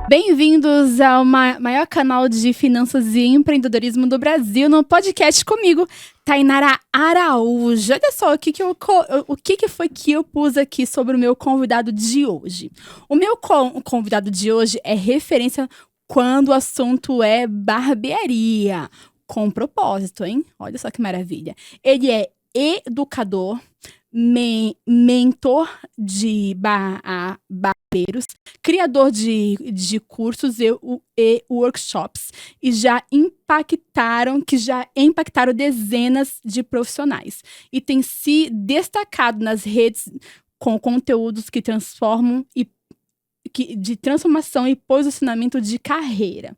Bem-vindos ao maior canal de finanças e empreendedorismo do Brasil, no podcast comigo, Tainara Araújo. Olha só o que foi que eu pus aqui sobre o meu convidado de hoje. O meu convidado de hoje é referência quando o assunto é barbearia, com propósito, hein? Olha só que maravilha. Ele é educador, mentor de barbeiros, criador de cursos e workshops que já impactaram dezenas de profissionais e tem se destacado nas redes com conteúdos que transformam de transformação e posicionamento de carreira.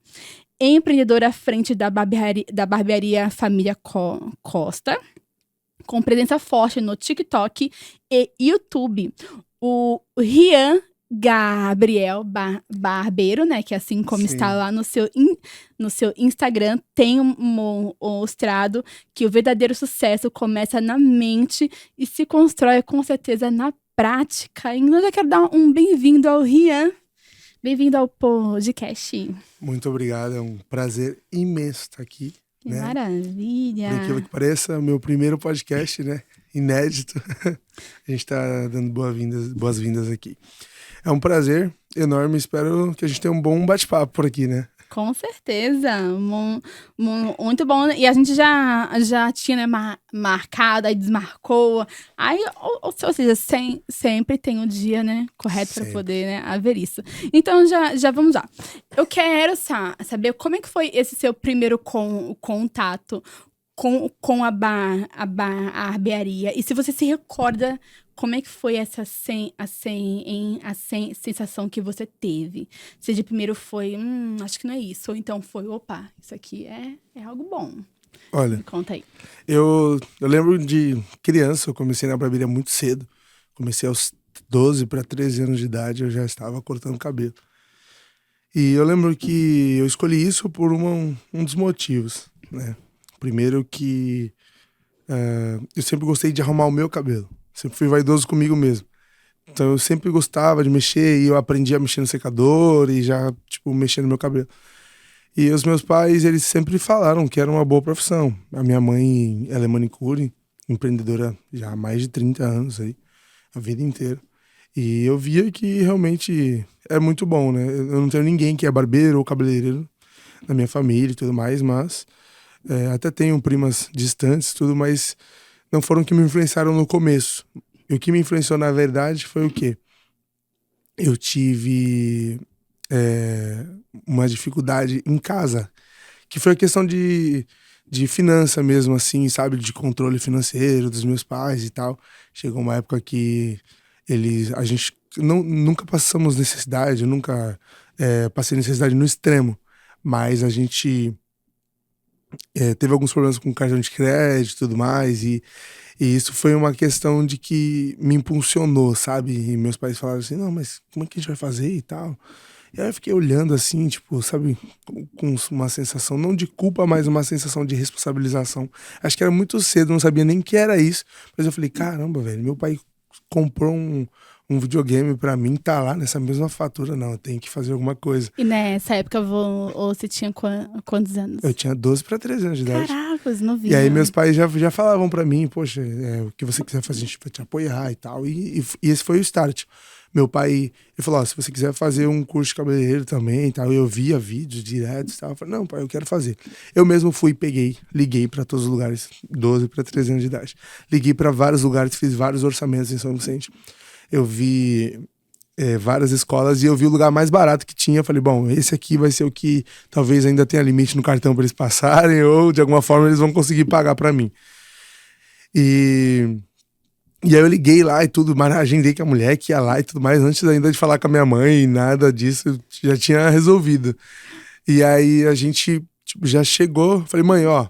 Empreendedor à frente da barbearia Família Costa, com presença forte no TikTok e YouTube. O Rian Gabriel Barbeiro, né, que assim como Sim. está lá no seu Instagram, tem mostrado que o verdadeiro sucesso começa na mente e se constrói com certeza na prática. E eu já quero dar um bem-vindo ao Rian. Bem-vindo ao podcast. Muito obrigado, é um prazer imenso estar aqui. Que né? maravilha! Por aquilo que pareça, meu primeiro podcast, né? Inédito. A gente tá dando boas-vindas aqui. É um prazer enorme, espero que a gente tenha um bom bate-papo por aqui, né? Com certeza, muito bom. E a gente já tinha, né, marcado, aí desmarcou. Aí, ou seja, sempre tem um dia, né, correto para poder, né, haver isso. Então, já vamos lá. Eu quero saber como é que foi esse seu primeiro contato com a barbearia. E se você se recorda, como é que foi essa sensação que você teve? Se de primeiro foi, acho que não é isso. Ou então foi, opa, isso aqui é algo bom. Olha, me conta aí. Eu lembro de criança, eu comecei na barbearia muito cedo. Comecei aos 12 para 13 anos de idade, eu já estava cortando cabelo. E eu lembro que eu escolhi isso por um dos motivos, né? Primeiro que eu sempre gostei de arrumar o meu cabelo. Sempre fui vaidoso comigo mesmo. Então eu sempre gostava de mexer e eu aprendi a mexer no secador e já, mexer no meu cabelo. E os meus pais, eles sempre falaram que era uma boa profissão. A minha mãe, ela é manicure, empreendedora já há mais de 30 anos aí, a vida inteira. E eu via que realmente é muito bom, né? Eu não tenho ninguém que é barbeiro ou cabeleireiro na minha família e tudo mais, mas até tenho primas distantes, tudo, mas não foram que me influenciaram no começo. E o que me influenciou, na verdade, foi o quê? Eu tive uma dificuldade em casa, que foi a questão de finança mesmo, assim, sabe? De controle financeiro dos meus pais e tal. Chegou uma época que a gente nunca passamos necessidade, nunca passei necessidade no extremo, mas a gente teve alguns problemas com cartão de crédito e tudo mais, e isso foi uma questão de que me impulsionou, sabe? E meus pais falaram assim, não, mas como é que a gente vai fazer e tal? E aí eu fiquei olhando assim, sabe, com uma sensação, não de culpa, mas uma sensação de responsabilização. Acho que era muito cedo, não sabia nem que era isso, mas eu falei, caramba, velho, meu pai comprou um videogame pra mim, tá lá nessa mesma fatura, não, eu tenho que fazer alguma coisa. E nessa época, você tinha quantos anos? Eu tinha 12 para 13 anos de idade. Caracas, novinha. E aí meus pais já falavam pra mim, poxa, o que você quiser fazer, a gente vai te apoiar e tal. E esse foi o start. Meu pai, ele falou, se você quiser fazer um curso de cabeleireiro também e tal, eu via vídeos diretos e tal. Eu falei, não, pai, eu quero fazer. Eu mesmo liguei pra todos os lugares, 12 para 13 anos de idade. Liguei pra vários lugares, fiz vários orçamentos em São Vicente. Eu vi várias escolas e eu vi o lugar mais barato que tinha. Eu falei, bom, esse aqui vai ser o que talvez ainda tenha limite no cartão para eles passarem ou de alguma forma eles vão conseguir pagar para mim. E aí eu liguei lá e tudo, mas agendei com a mulher que ia lá e tudo mais, antes ainda de falar com a minha mãe, nada disso, já tinha resolvido. E aí a gente já chegou, falei, mãe, ó,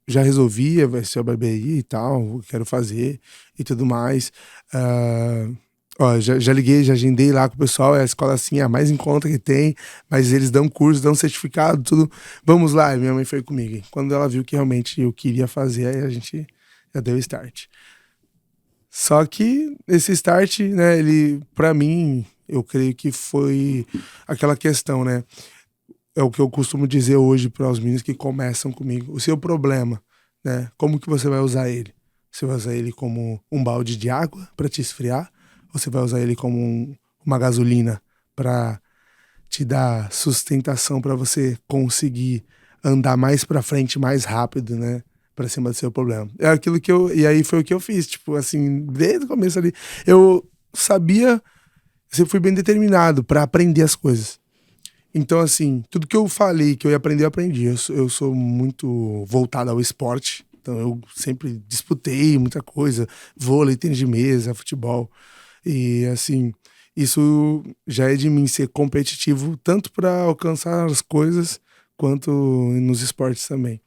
já resolvi, vai ser a barbearia e tal, quero fazer e tudo mais. Ó, já liguei, já agendei lá com o pessoal, a escola assim, é a mais em conta que tem, mas eles dão curso, dão certificado, tudo. Vamos lá, e minha mãe foi comigo. E quando ela viu que realmente eu queria fazer, aí a gente já deu start. Só que esse start, né, ele, pra mim, Eu creio que foi aquela questão, né? É o que eu costumo dizer hoje para os meninos que começam comigo. O seu problema, né? Como que você vai usar ele? Você vai usar ele como um balde de água para te esfriar? Ou você vai usar ele como uma gasolina para te dar sustentação para você conseguir andar mais para frente, mais rápido, né? Para cima do seu problema. É aquilo que e aí foi o que eu fiz, tipo, assim, desde o começo ali. Eu sabia, eu sempre fui bem determinado para aprender as coisas. Então, assim, tudo que eu falei que eu ia aprender, eu aprendi. Eu sou muito voltado ao esporte. Então, eu sempre disputei muita coisa. Vôlei, tênis de mesa, futebol. E, assim, isso já é de mim ser competitivo, tanto para alcançar as coisas, quanto nos esportes também.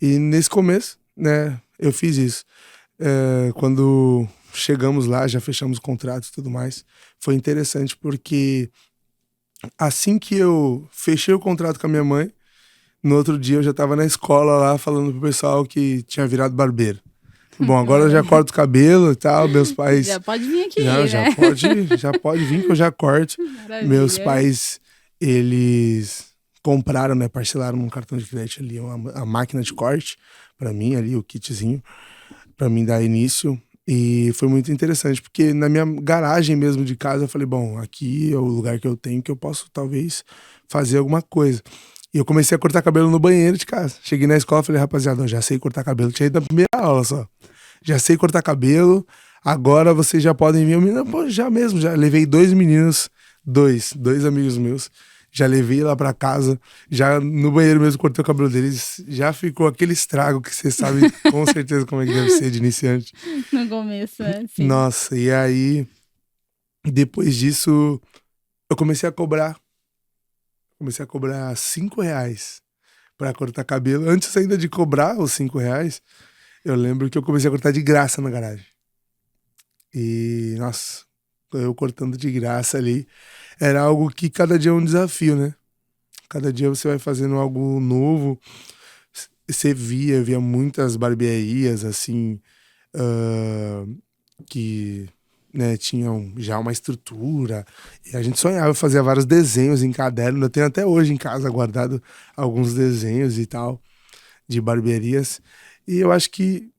E nesse começo, né, eu fiz isso. Quando chegamos lá, já fechamos o contrato e tudo mais, foi interessante porque assim que eu fechei o contrato com a minha mãe, no outro dia eu já tava na escola lá falando pro pessoal que tinha virado barbeiro. Bom, agora eu já corto o cabelo e tal, meus pais... Já pode vir aqui, Não, né? já pode vir que eu já corto. Maravilha. Meus pais, eles compraram, né, parcelaram num cartão de crédito ali a máquina de corte pra mim ali, o kitzinho, pra mim dar início. E foi muito interessante, porque na minha garagem mesmo de casa eu falei, bom, aqui é o lugar que eu tenho que eu posso talvez fazer alguma coisa. E eu comecei a cortar cabelo no banheiro de casa. Cheguei na escola e falei, rapaziada, eu já sei cortar cabelo. Tinha ido na primeira aula só. Já sei cortar cabelo, agora vocês já podem vir. Eu, menino, pô, já mesmo, já levei dois meninos, dois amigos meus. Já levei lá pra casa, já no banheiro mesmo cortei o cabelo deles. Já ficou aquele estrago que você sabe com certeza como é que deve ser de iniciante. No começo, assim. Nossa, e aí, depois disso, eu comecei a cobrar. Comecei a cobrar R$5 pra cortar cabelo. Antes ainda de cobrar os R$5, eu lembro que eu comecei a cortar de graça na garagem. E, nossa, eu cortando de graça ali, era algo que cada dia é um desafio, né? Cada dia você vai fazendo algo novo. Você via muitas barbearias, assim, que, né, tinham já uma estrutura. E a gente sonhava fazer vários desenhos em caderno. Eu tenho até hoje em casa guardado alguns desenhos e tal, de barbearias. E eu acho que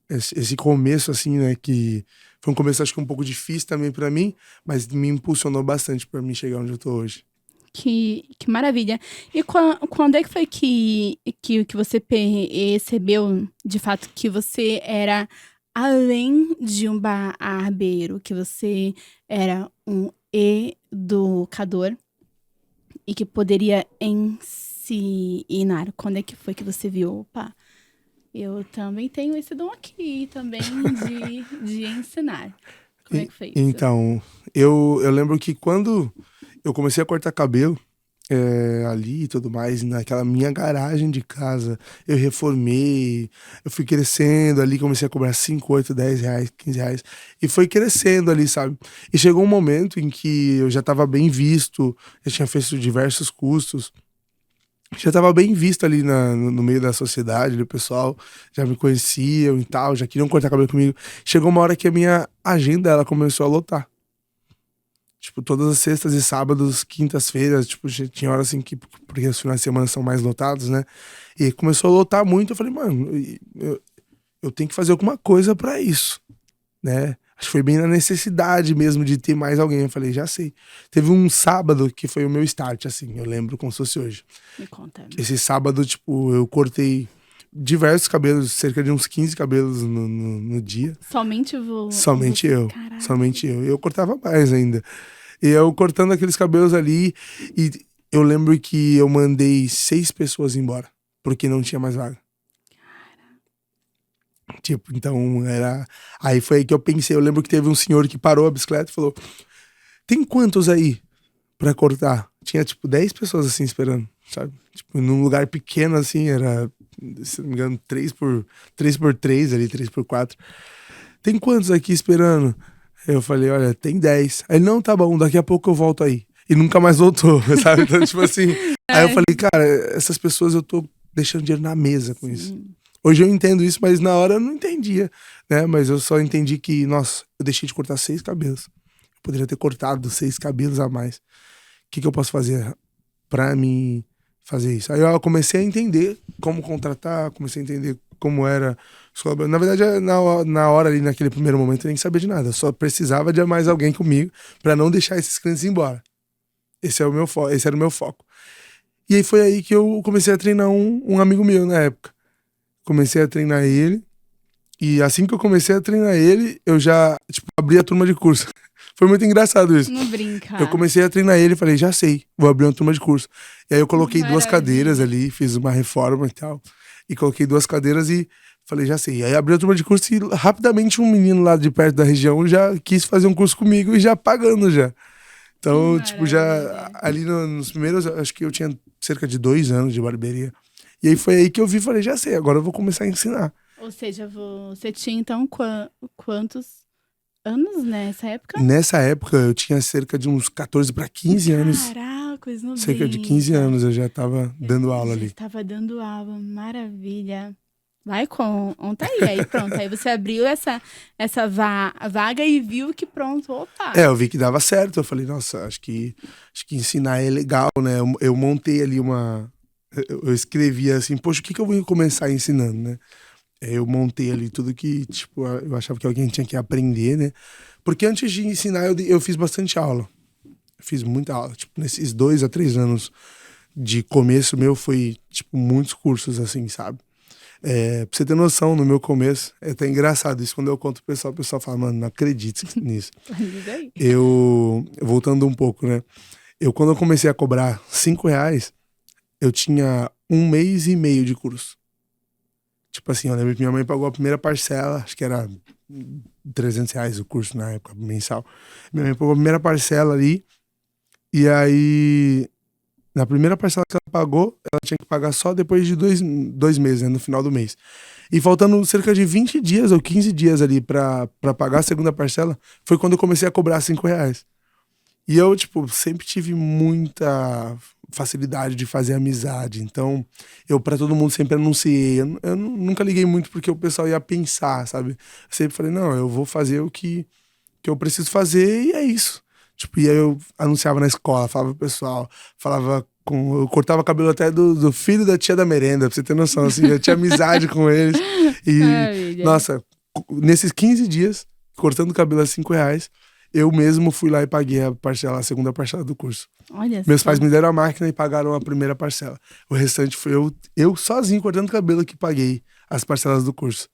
esse começo, assim, né, que foi um começo, acho que um pouco difícil também pra mim, mas me impulsionou bastante pra mim chegar onde eu tô hoje. Que maravilha. E quando é que foi que você percebeu, de fato, que você era além de um barbeiro, que você era um educador e que poderia ensinar? Quando é que foi que você viu, opa, eu também tenho esse dom aqui também de ensinar? Como é que foi isso? Então, eu lembro que quando eu comecei a cortar cabelo ali e tudo mais, naquela minha garagem de casa, eu reformei, eu fui crescendo ali, comecei a cobrar 5, 8, 10 reais, 15 reais, e foi crescendo ali, sabe? E chegou um momento em que eu já estava bem visto, já tinha feito diversos custos, já estava bem visto ali no meio da sociedade, o pessoal já me conheciam e tal, já queriam cortar cabelo comigo. Chegou uma hora que a minha agenda ela começou a lotar. Tipo, todas as sextas e sábados, quintas-feiras, tipo, tinha horas assim que, porque os finais de semana são mais lotados, né? E começou a lotar muito, eu falei, mano, eu tenho que fazer alguma coisa pra isso, né? Acho que foi bem na necessidade mesmo de ter mais alguém. Eu falei, já sei. Teve um sábado que foi o meu start, assim, eu lembro como se fosse hoje. Me conta. Esse sábado, tipo, eu cortei diversos cabelos, cerca de uns 15 cabelos no dia. Somente Somente eu. Caraca. Somente eu. Eu cortava mais ainda. E eu cortando aqueles cabelos ali, e eu lembro que eu mandei 6 pessoas embora, porque não tinha mais vaga. Tipo, então era... Aí foi aí que eu pensei, eu lembro que teve um senhor que parou a bicicleta e falou, tem quantos aí pra cortar? Tinha, tipo, 10 pessoas assim esperando, sabe? Tipo, num lugar pequeno assim, era, se não me engano, 3x3 ali, 3x4. Tem quantos aqui esperando? Eu falei, olha, tem 10. Aí, não, tá bom, daqui a pouco eu volto aí. E nunca mais voltou, sabe? Então, tipo assim... Aí eu falei, cara, essas pessoas eu tô deixando dinheiro na mesa com isso. Hoje eu entendo isso, mas na hora eu não entendia, né? Mas eu só entendi que, nossa, eu deixei de cortar 6 cabelos. Eu poderia ter cortado 6 cabelos a mais. O que eu posso fazer pra mim fazer isso? Aí eu comecei a entender como contratar, comecei a entender como era. Na verdade, na hora ali, naquele primeiro momento, eu nem sabia de nada. Eu só precisava de mais alguém comigo pra não deixar esses clientes ir embora. Esse era o meu foco. E aí foi aí que eu comecei a treinar um amigo meu na época. Comecei a treinar ele. E assim que eu comecei a treinar ele, eu já, tipo, abri a turma de curso. Foi muito engraçado isso. Não brinca. Eu comecei a treinar ele e falei, já sei, vou abrir uma turma de curso. E aí eu coloquei 2 Maravilha. cadeiras ali, fiz uma reforma e tal. E coloquei 2 cadeiras e falei, já sei. Aí abri a turma de curso e rapidamente um menino lá de perto da região já quis fazer um curso comigo e já pagando já. Então, tipo, já Maravilha. ali nos primeiros, acho que eu tinha cerca de 2 anos de barbearia. E aí foi aí que eu vi e falei, já sei, agora eu vou começar a ensinar. Ou seja, você tinha então quantos anos nessa época? Nessa época eu tinha cerca de uns 14 para 15 anos. Caracas, não Cerca de 15 anos eu já tava dando aula Já ali. estava dando aula, maravilha. Vai, conta aí pronto. Aí você abriu essa vaga e viu que pronto, opa. Eu vi que dava certo. Eu falei, nossa, acho que ensinar é legal, né? Eu montei ali eu escrevi assim, poxa, o que eu vou começar ensinando, né? Eu montei ali tudo que, tipo, eu achava que alguém tinha que aprender, né? Porque antes de ensinar, eu fiz bastante aula. Eu fiz muita aula. Tipo, nesses 2 a 3 anos de começo meu, foi, tipo, muitos cursos, assim, sabe? Pra você ter noção, no meu começo, é até engraçado isso. Quando eu conto pro pessoal, o pessoal fala, mano, não acredito nisso. Diz aí. Voltando um pouco, né? Quando eu comecei a cobrar R$5, eu tinha 1 mês e meio de curso. Tipo assim, eu lembro que minha mãe pagou a primeira parcela, acho que era R$300 o curso na época, mensal. Minha mãe pagou a primeira parcela ali, e aí, na primeira parcela que ela pagou, ela tinha que pagar só depois de 2 meses, né, no final do mês. E faltando cerca de 20 dias ou 15 dias ali pra pagar a segunda parcela, foi quando eu comecei a cobrar R$5. E eu, tipo, sempre tive muita facilidade de fazer amizade. Então, eu pra todo mundo sempre anunciei. Eu nunca liguei muito porque o pessoal ia pensar, sabe? Eu sempre falei, não, eu vou fazer o que eu preciso fazer e é isso. Tipo, e aí eu anunciava na escola, falava pro pessoal, eu cortava cabelo até do filho da tia da merenda, pra você ter noção, assim, eu tinha amizade com eles. E, Maravilha. nossa, nesses 15 dias, cortando o cabelo a R$5, eu mesmo fui lá e paguei a segunda parcela do curso. Olha Meus só. pais me deram a máquina e pagaram a primeira parcela. O restante foi eu sozinho cortando cabelo que paguei as parcelas do curso.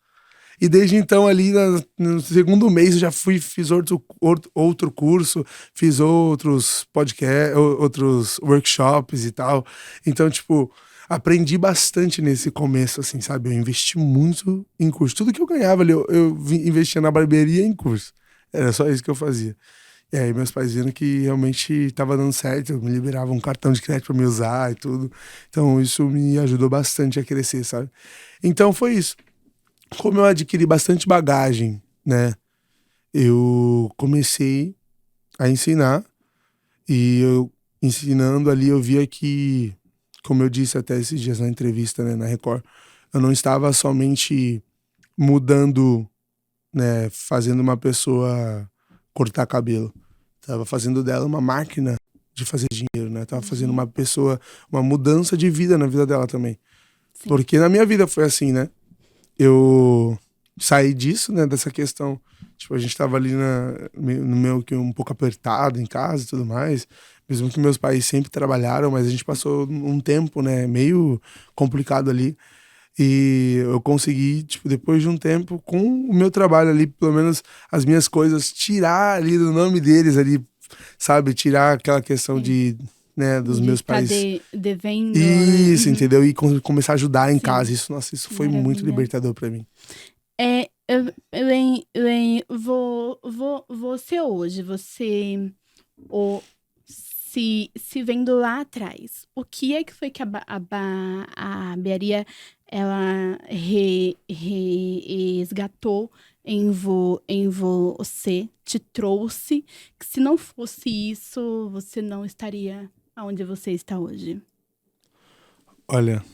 E desde então, ali no segundo mês, eu já fiz outro curso, fiz outros podcasts, outros workshops e tal. Então, tipo, aprendi bastante nesse começo, assim, sabe? Eu investi muito em curso. Tudo que eu ganhava ali, eu investia na barbearia em curso. Era só isso que eu fazia. E aí meus pais viram que realmente estava dando certo, me liberavam um cartão de crédito para me usar e tudo. Então isso me ajudou bastante a crescer, sabe? Então foi isso. Como eu adquiri bastante bagagem, né? Eu comecei a ensinar e eu ensinando ali eu via que, como eu disse até esses dias na entrevista, né, na Record, eu não estava somente mudando, né, fazendo uma pessoa cortar cabelo. Tava fazendo dela uma máquina de fazer dinheiro, né? Tava fazendo uma mudança de vida na vida dela também. Sim. Porque na minha vida foi assim, né? Eu saí disso, né? Dessa questão. Tipo, a gente tava ali no meu que um pouco apertado em casa e tudo mais. Mesmo que meus pais sempre trabalharam, mas a gente passou um tempo, né? Meio complicado ali. E eu consegui, tipo, depois de um tempo, com o meu trabalho ali, pelo menos as minhas coisas, tirar ali do nome deles ali, sabe? Tirar aquela questão de, né, dos meus pais. Devendo, Isso, né? entendeu? E começar a ajudar em Sim. casa. Isso, nossa, isso foi Maravilha. muito libertador pra mim. Você hoje, se vendo lá atrás, o que é que foi que a barbearia ela resgatou em você, te trouxe, que se não fosse isso, você não estaria onde você está hoje? Olha,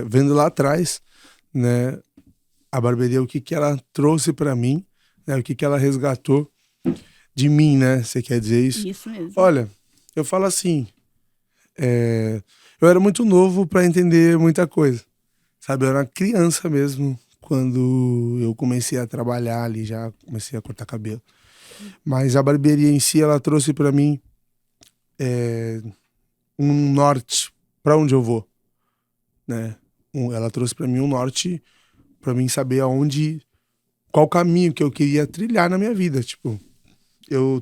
vendo lá atrás, né, a barbearia, o que ela trouxe pra mim, né, o que ela resgatou, de mim, né? Você quer dizer isso? Isso mesmo. Olha, eu falo assim, eu era muito novo para entender muita coisa, sabe? Eu era uma criança mesmo quando eu comecei a trabalhar ali, já comecei a cortar cabelo. Mas a barbearia em si, ela trouxe para mim um norte para onde eu vou, né? Ela trouxe para mim um norte para mim saber qual caminho que eu queria trilhar na minha vida, tipo,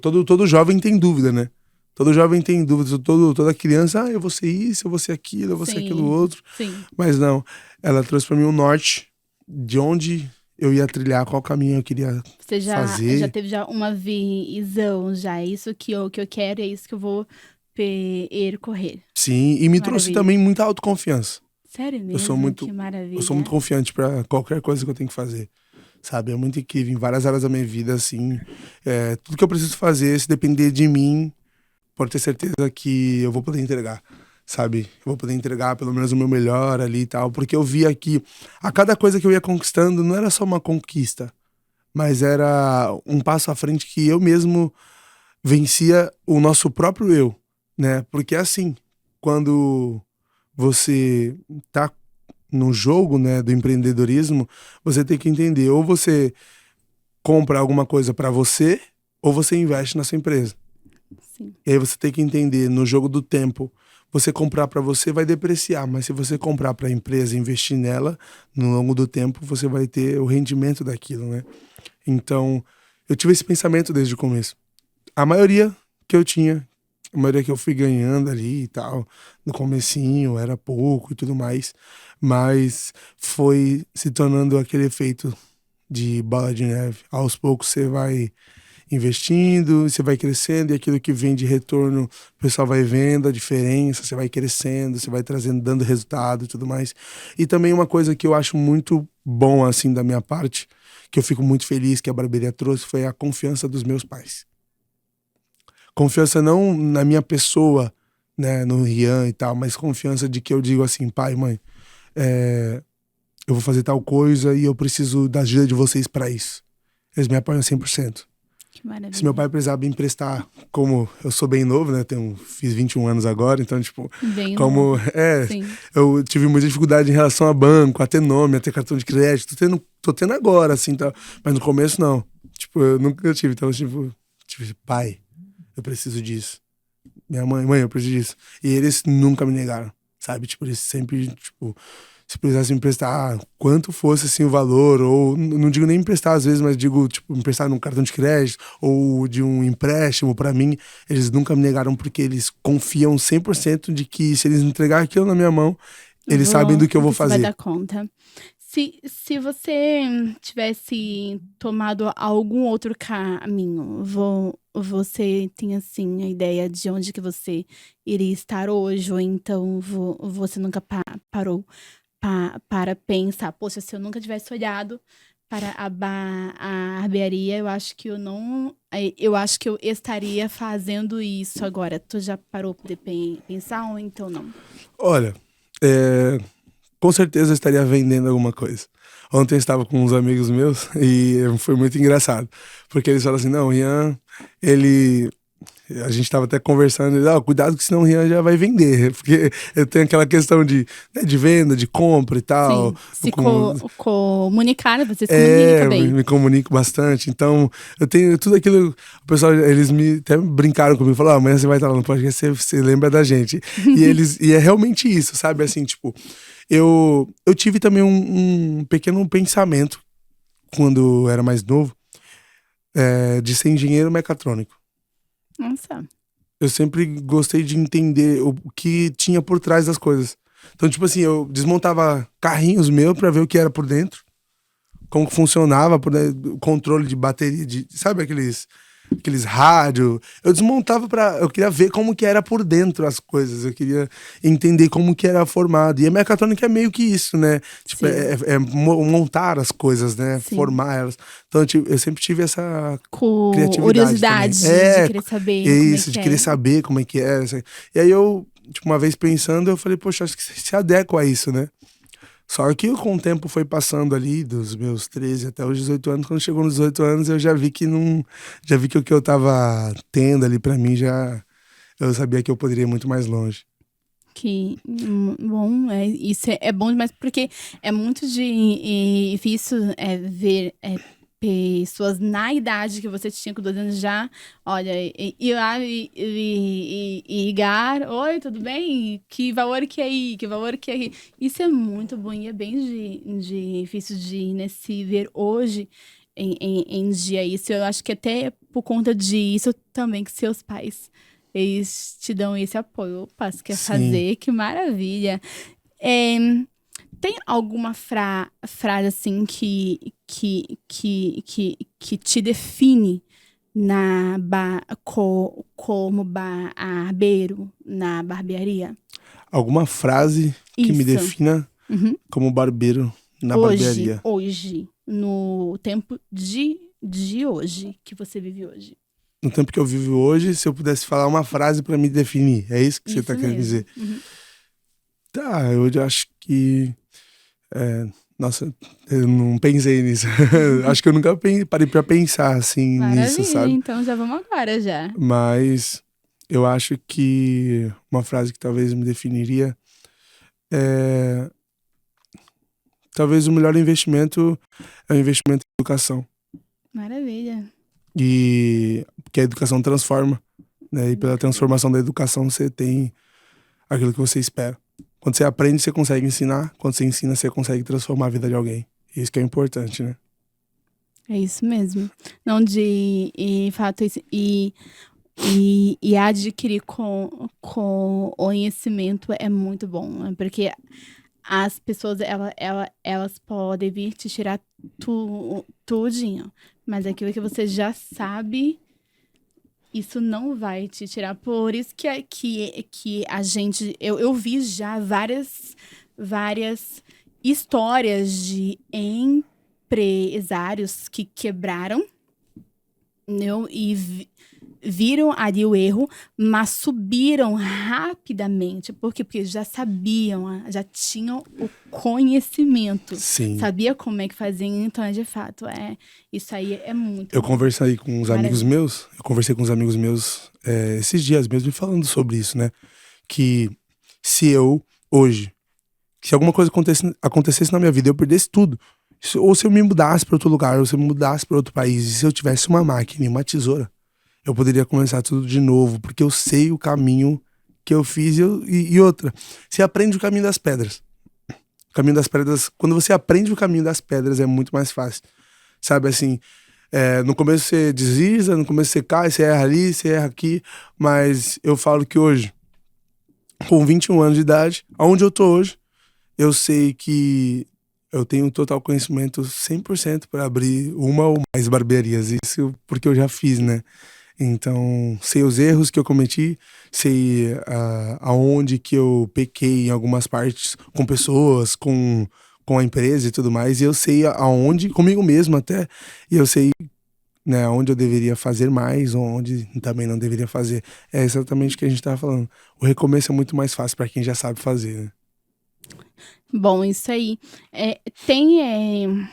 todo jovem tem dúvida, né? Todo jovem tem dúvidas, toda criança, eu vou ser isso, eu vou ser aquilo, eu vou ser aquilo outro. Sim. Mas não, ela trouxe pra mim um norte de onde eu ia trilhar, qual caminho eu queria fazer. Você já teve uma visão, já, é isso que eu quero, é isso que eu vou percorrer. Sim, e me trouxe também muita autoconfiança. Sério mesmo? Que maravilha. Eu sou muito confiante pra qualquer coisa que eu tenho que fazer. Sabe, é muito incrível, em várias áreas da minha vida, assim, tudo que eu preciso fazer, se depender de mim, pode ter certeza que eu vou poder entregar, sabe? Eu vou poder entregar pelo menos o meu melhor ali e tal, porque eu via que a cada coisa que eu ia conquistando não era só uma conquista, mas era um passo à frente que eu mesmo vencia o nosso próprio eu, né? Porque assim, quando você tá no jogo, né, do empreendedorismo, você tem que entender, ou você compra alguma coisa para você, ou você investe na sua empresa. Sim. E aí você tem que entender, no jogo do tempo, você comprar para você vai depreciar, mas se você comprar para a empresa e investir nela, no longo do tempo você vai ter o rendimento daquilo, né? Então, eu tive esse pensamento desde o começo. A maioria que eu tinha, a maioria que eu fui ganhando ali e tal, no comecinho era pouco e tudo mais, mas foi se tornando aquele efeito de bola de neve. Aos poucos você vai investindo, você vai crescendo e aquilo que vem de retorno, o pessoal vai vendo a diferença, você vai crescendo, você vai trazendo, dando resultado e tudo mais. E também uma coisa que eu acho muito bom, assim, da minha parte, que eu fico muito feliz que a barbearia trouxe, foi a confiança dos meus pais. Confiança não na minha pessoa, né, no Rian e tal, mas confiança de que eu digo assim, pai, mãe, eu vou fazer tal coisa e eu preciso da ajuda de vocês para isso. Eles me apoiam 100%. Que maravilha. Se meu pai precisar me emprestar, como eu sou bem novo, né? Fiz 21 anos agora, então, tipo, bem como novo. Sim. Eu tive muita dificuldade em relação a banco, a ter nome, a ter cartão de crédito. Tô tendo agora, assim, tá? Mas no começo, não. Tipo, eu nunca tive. Então, tipo, pai, eu preciso disso. Minha mãe, eu preciso disso. E eles nunca me negaram, sabe? Tipo, eles sempre, tipo, se precisasse me emprestar quanto fosse assim o valor, ou não digo nem emprestar às vezes, mas digo, tipo, emprestar num cartão de crédito ou de um empréstimo pra mim, eles nunca me negaram porque eles confiam 100% de que se eles entregar aquilo na minha mão, eles sabem do que eu vou fazer. Vai dar conta. Se você tivesse tomado algum outro caminho, você tem, assim, a ideia de onde que você iria estar hoje, ou então você nunca parou para pensar, poxa, se eu nunca tivesse olhado para a barbearia, eu acho que eu estaria fazendo isso agora. Tu já parou para pensar ou então não? Olha, com certeza eu estaria vendendo alguma coisa. Ontem eu estava com uns amigos meus e foi muito engraçado, porque eles falaram assim, não, o Rian, a gente estava até conversando, cuidado que senão o Rian já vai vender, porque eu tenho aquela questão de venda, de compra e tal. Sim, comunicar, você se comunica bem. Me comunico bastante, então eu tenho tudo aquilo, o pessoal, eles até brincaram comigo, falaram, amanhã você vai estar lá no podcast, você lembra da gente. E é realmente isso, sabe, assim, tipo, eu tive também um pequeno pensamento, quando eu era mais novo, de ser engenheiro mecatrônico. Nossa. Eu sempre gostei de entender o que tinha por trás das coisas. Então, tipo assim, eu desmontava carrinhos meus pra ver o que era por dentro. Como que funcionava, o controle de bateria, sabe aqueles rádio. Eu desmontava eu queria ver como que era por dentro as coisas. Eu queria entender como que era formado. E a mecatrônica é meio que isso, né? Tipo, montar as coisas, né? Sim. Formar elas. Então eu sempre tive essa criatividade. Curiosidade de querer saber isso, de querer saber como é que é. E aí eu, tipo, uma vez pensando, eu falei, poxa, acho que se adequa a isso, né? Só que com o tempo foi passando ali, dos meus 13 até os 18 anos. Quando chegou nos 18 anos, eu já vi que não. Já vi que o que eu tava tendo ali pra mim já. Eu sabia que eu poderia ir muito mais longe. Que bom, isso é bom demais, porque é muito difícil ver pessoas na idade que você tinha com 12 anos já, olha, ir lá e ligar, oi, tudo bem? Que valor que é aí? Que valor que é aí? Isso é muito bom e é bem difícil de se ver hoje em dia isso. Eu acho que até por conta disso também que seus pais eles te dão esse apoio. Opa, você quer Sim. fazer? Que maravilha. É, tem alguma frase assim que te define como barbeiro na barbearia? Alguma frase que me Isso. defina Uhum. como barbeiro na barbearia. Hoje, no tempo de hoje, que você vive hoje. No tempo que eu vivo hoje, se eu pudesse falar uma frase pra me definir, é isso que você tá Isso querendo mesmo. dizer? Uhum. Tá, eu acho que. Nossa, eu não pensei nisso. Acho que eu nunca parei pra pensar assim nisso, Maravilha, sabe? então já vamos agora já. Mas eu acho que uma frase que talvez me definiria é. Talvez o melhor investimento é o investimento em educação. Maravilha. E que a educação transforma, né? E pela transformação da educação você tem aquilo que você espera. Quando você aprende, você consegue ensinar. Quando você ensina, você consegue transformar a vida de alguém. Isso que é importante, né? É isso mesmo. Não de fato e adquirir com conhecimento é muito bom, né? Porque as pessoas elas podem vir te tirar tudinho, mas aquilo que você já sabe, isso não vai te tirar. Por isso que a gente eu vi já várias histórias de empresários que quebraram, não, viram ali o erro, mas subiram rapidamente. Por quê? Porque já sabiam, já tinham o conhecimento. Sim. Sabia como é que fazia, então, de fato, isso aí é muito Eu bom. conversei com uns amigos Maravilha. meus, esses dias mesmo, falando sobre isso, né? Que se eu, hoje, se alguma coisa acontecesse na minha vida, eu perdesse tudo. Ou se eu me mudasse para outro lugar, ou se eu me mudasse para outro país, e se eu tivesse uma máquina e uma tesoura, eu poderia começar tudo de novo, porque eu sei o caminho que eu fiz e outra. Você aprende o caminho das pedras. O caminho das pedras, quando você aprende o caminho das pedras, é muito mais fácil. Sabe assim, no começo você desliza, no começo você cai, você erra ali, você erra aqui, mas eu falo que hoje, com 21 anos de idade, aonde eu tô hoje, eu sei que eu tenho total conhecimento 100% para abrir uma ou mais barbearias, isso porque eu já fiz, né? Então, sei os erros que eu cometi, sei aonde que eu pequei em algumas partes com pessoas, com a empresa e tudo mais, e eu sei aonde, comigo mesmo até, e eu sei, né, onde eu deveria fazer mais, onde também não deveria fazer. É exatamente o que a gente tava falando. O recomeço é muito mais fácil para quem já sabe fazer, né? Bom, isso aí. Tem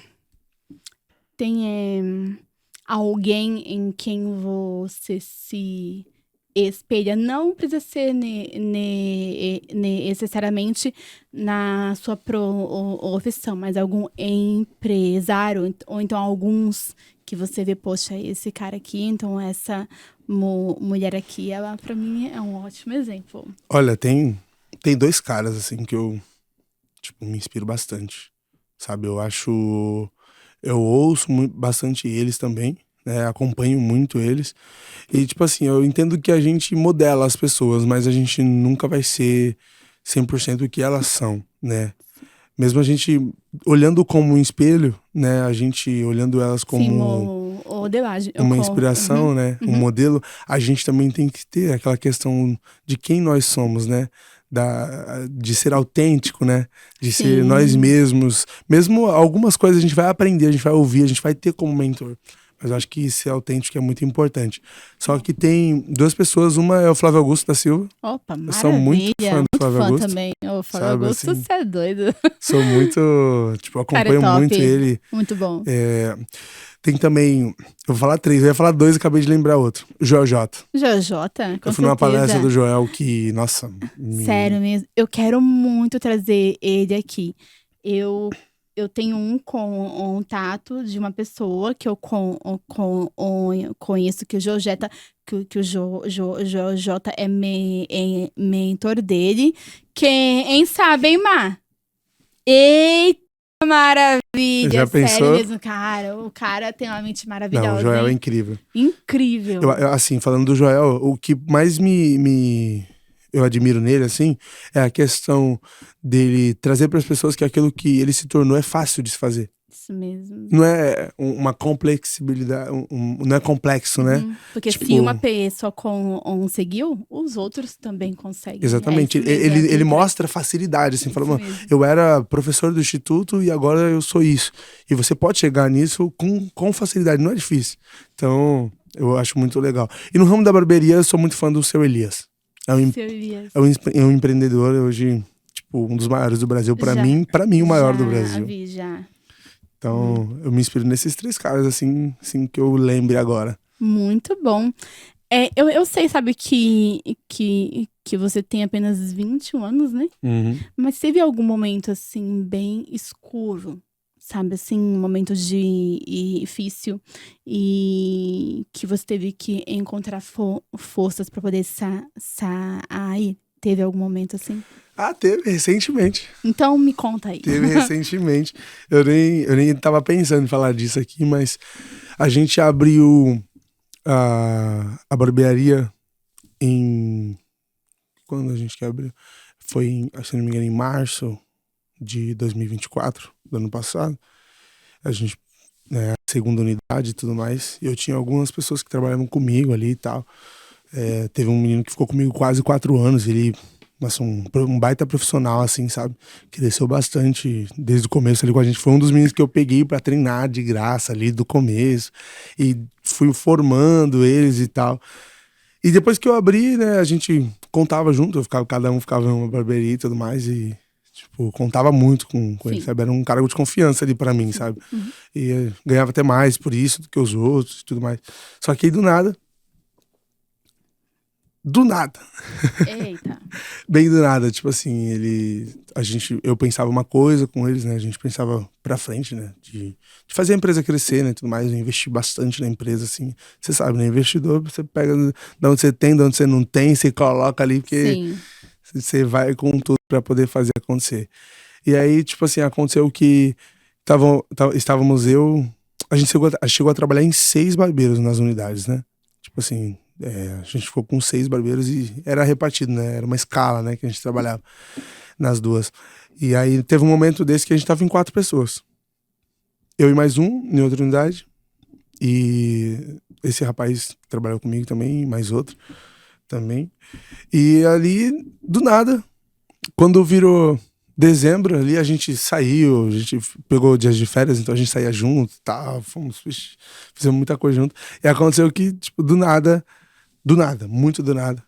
alguém em quem você se espelha? Não precisa ser necessariamente na sua profissão, mas algum empresário, ou então alguns que você vê, poxa, esse cara aqui, então essa mulher aqui, ela pra mim é um ótimo exemplo. Olha, tem dois caras, assim, que eu, tipo, me inspiro bastante, sabe? Eu ouço bastante eles também, né? Acompanho muito eles. E, tipo assim, eu entendo que a gente modela as pessoas, mas a gente nunca vai ser 100% o que elas são, né? Mesmo a gente olhando como um espelho, né? A gente olhando elas Sim, como modelagem. uma inspiração, né? Um modelo, a gente também tem que ter aquela questão de quem nós somos, né? De ser autêntico, né? De ser nós Sim. mesmos. Mesmo algumas coisas a gente vai aprender, a gente vai ouvir, a gente vai ter como mentor. Mas eu acho que ser autêntico é muito importante. Só que tem duas pessoas, uma é o Flávio Augusto da Silva. Opa, Eu maravilha. sou muito fã do Flávio fã Augusto. também. O Flávio Sabe, Augusto, assim, você é doido. sou muito, tipo, Cara, é acompanho top. muito ele. Muito bom. Tem também, eu vou falar três, eu ia falar dois e acabei de lembrar outro. O Joel J. Jojota, com Eu fui numa certeza. palestra do Joel que, nossa... Sério mesmo. Eu quero muito trazer ele aqui. Eu tenho um contato de uma pessoa que eu conheço, que o Jojeta, que o Jojota é mentor dele. Quem sabe, hein, Mar? Eita, maravilha! Já pensou? Sério mesmo, cara. O cara tem uma mente maravilhosa. Não, o Joel é hein? incrível. Incrível. Assim, falando do Joel, o que mais eu admiro nele, assim, é a questão dele trazer para as pessoas que aquilo que ele se tornou é fácil de se fazer. Isso mesmo. Não é uma complexibilidade, não é complexo, né? Porque Tipo, se uma pessoa conseguiu, os outros também conseguem. Exatamente. É isso mesmo, Ele mostra facilidade, assim, falando, mesmo. eu era professor do instituto e agora eu sou isso. E você pode chegar nisso com facilidade, não é difícil. Então, eu acho muito legal. E no ramo da barbearia, eu sou muito fã do Seu Elias. Seu Elias. É um empreendedor hoje, tipo, um dos maiores do Brasil. Pra mim, o maior do Brasil. Já. Então, eu me inspiro nesses três caras, assim que eu lembre agora. Muito bom. Eu sei, sabe, que você tem apenas 21 anos, né? Uhum. Mas teve algum momento, assim, bem escuro, sabe? Assim, um momento difícil e que você teve que encontrar forças pra poder sair. Teve algum momento assim? Ah, teve, recentemente. Então me conta aí. Teve recentemente. Eu nem tava pensando em falar disso aqui, mas a gente abriu a barbearia em... Quando a gente abriu? Foi, se não me engano, em março de 2024, do ano passado. A gente, né, a segunda unidade e tudo mais. E eu tinha algumas pessoas que trabalhavam comigo ali e tal. Teve um menino que ficou comigo quase 4 anos. Ele... Nossa, um baita profissional, assim, sabe? Cresceu bastante desde o começo ali com a gente. Foi um dos meninos que eu peguei pra treinar de graça ali do começo. E fui formando eles e tal. E depois que eu abri, né, a gente contava junto. Cada um ficava numa barbearia e tudo mais. E, tipo, contava muito com ele, sabe? Era um cargo de confiança ali pra mim, sabe? Uhum. E ganhava até mais por isso do que os outros e tudo mais. Só que aí, do nada... Eita. Bem do nada, tipo assim, eu pensava uma coisa com eles, né? A gente pensava pra frente, né? De fazer a empresa crescer, né? Tudo mais, eu investi bastante na empresa, assim. Você sabe, né? Investidor, você pega de onde você tem, de onde você não tem, você coloca ali, porque Sim. você vai com tudo pra poder fazer acontecer. E aí, tipo assim, aconteceu que estávamos a gente chegou a trabalhar em 6 barbeiros nas unidades, né? Tipo assim, a gente ficou com 6 barbeiros e era repartido, né? Era uma escala, né? Que a gente trabalhava nas duas. E aí teve um momento desse que a gente tava em 4 pessoas. Eu e mais um em outra unidade. E esse rapaz que trabalhou comigo também, mais outro também. E ali, do nada, quando virou dezembro, ali a gente saiu, a gente pegou dias de férias, então a gente saía junto e tal. Fizemos muita coisa junto. E aconteceu que, tipo, do nada, muito do nada,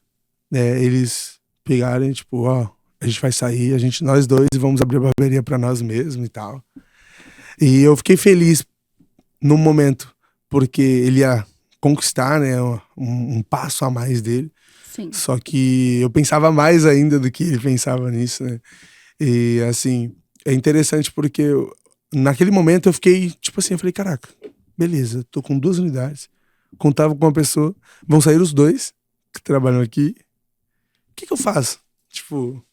eles pegaram, tipo, ó, a gente vai sair, nós dois, e vamos abrir a barbearia pra nós mesmos e tal. E eu fiquei feliz no momento, porque ele ia conquistar, né, um passo a mais dele. Sim. Só que eu pensava mais ainda do que ele pensava nisso, né? E, assim, é interessante porque naquele momento eu fiquei, tipo assim, eu falei, caraca, beleza, tô com 2 unidades, contava com uma pessoa, vão sair os 2 que trabalham aqui, o que eu faço? Tipo,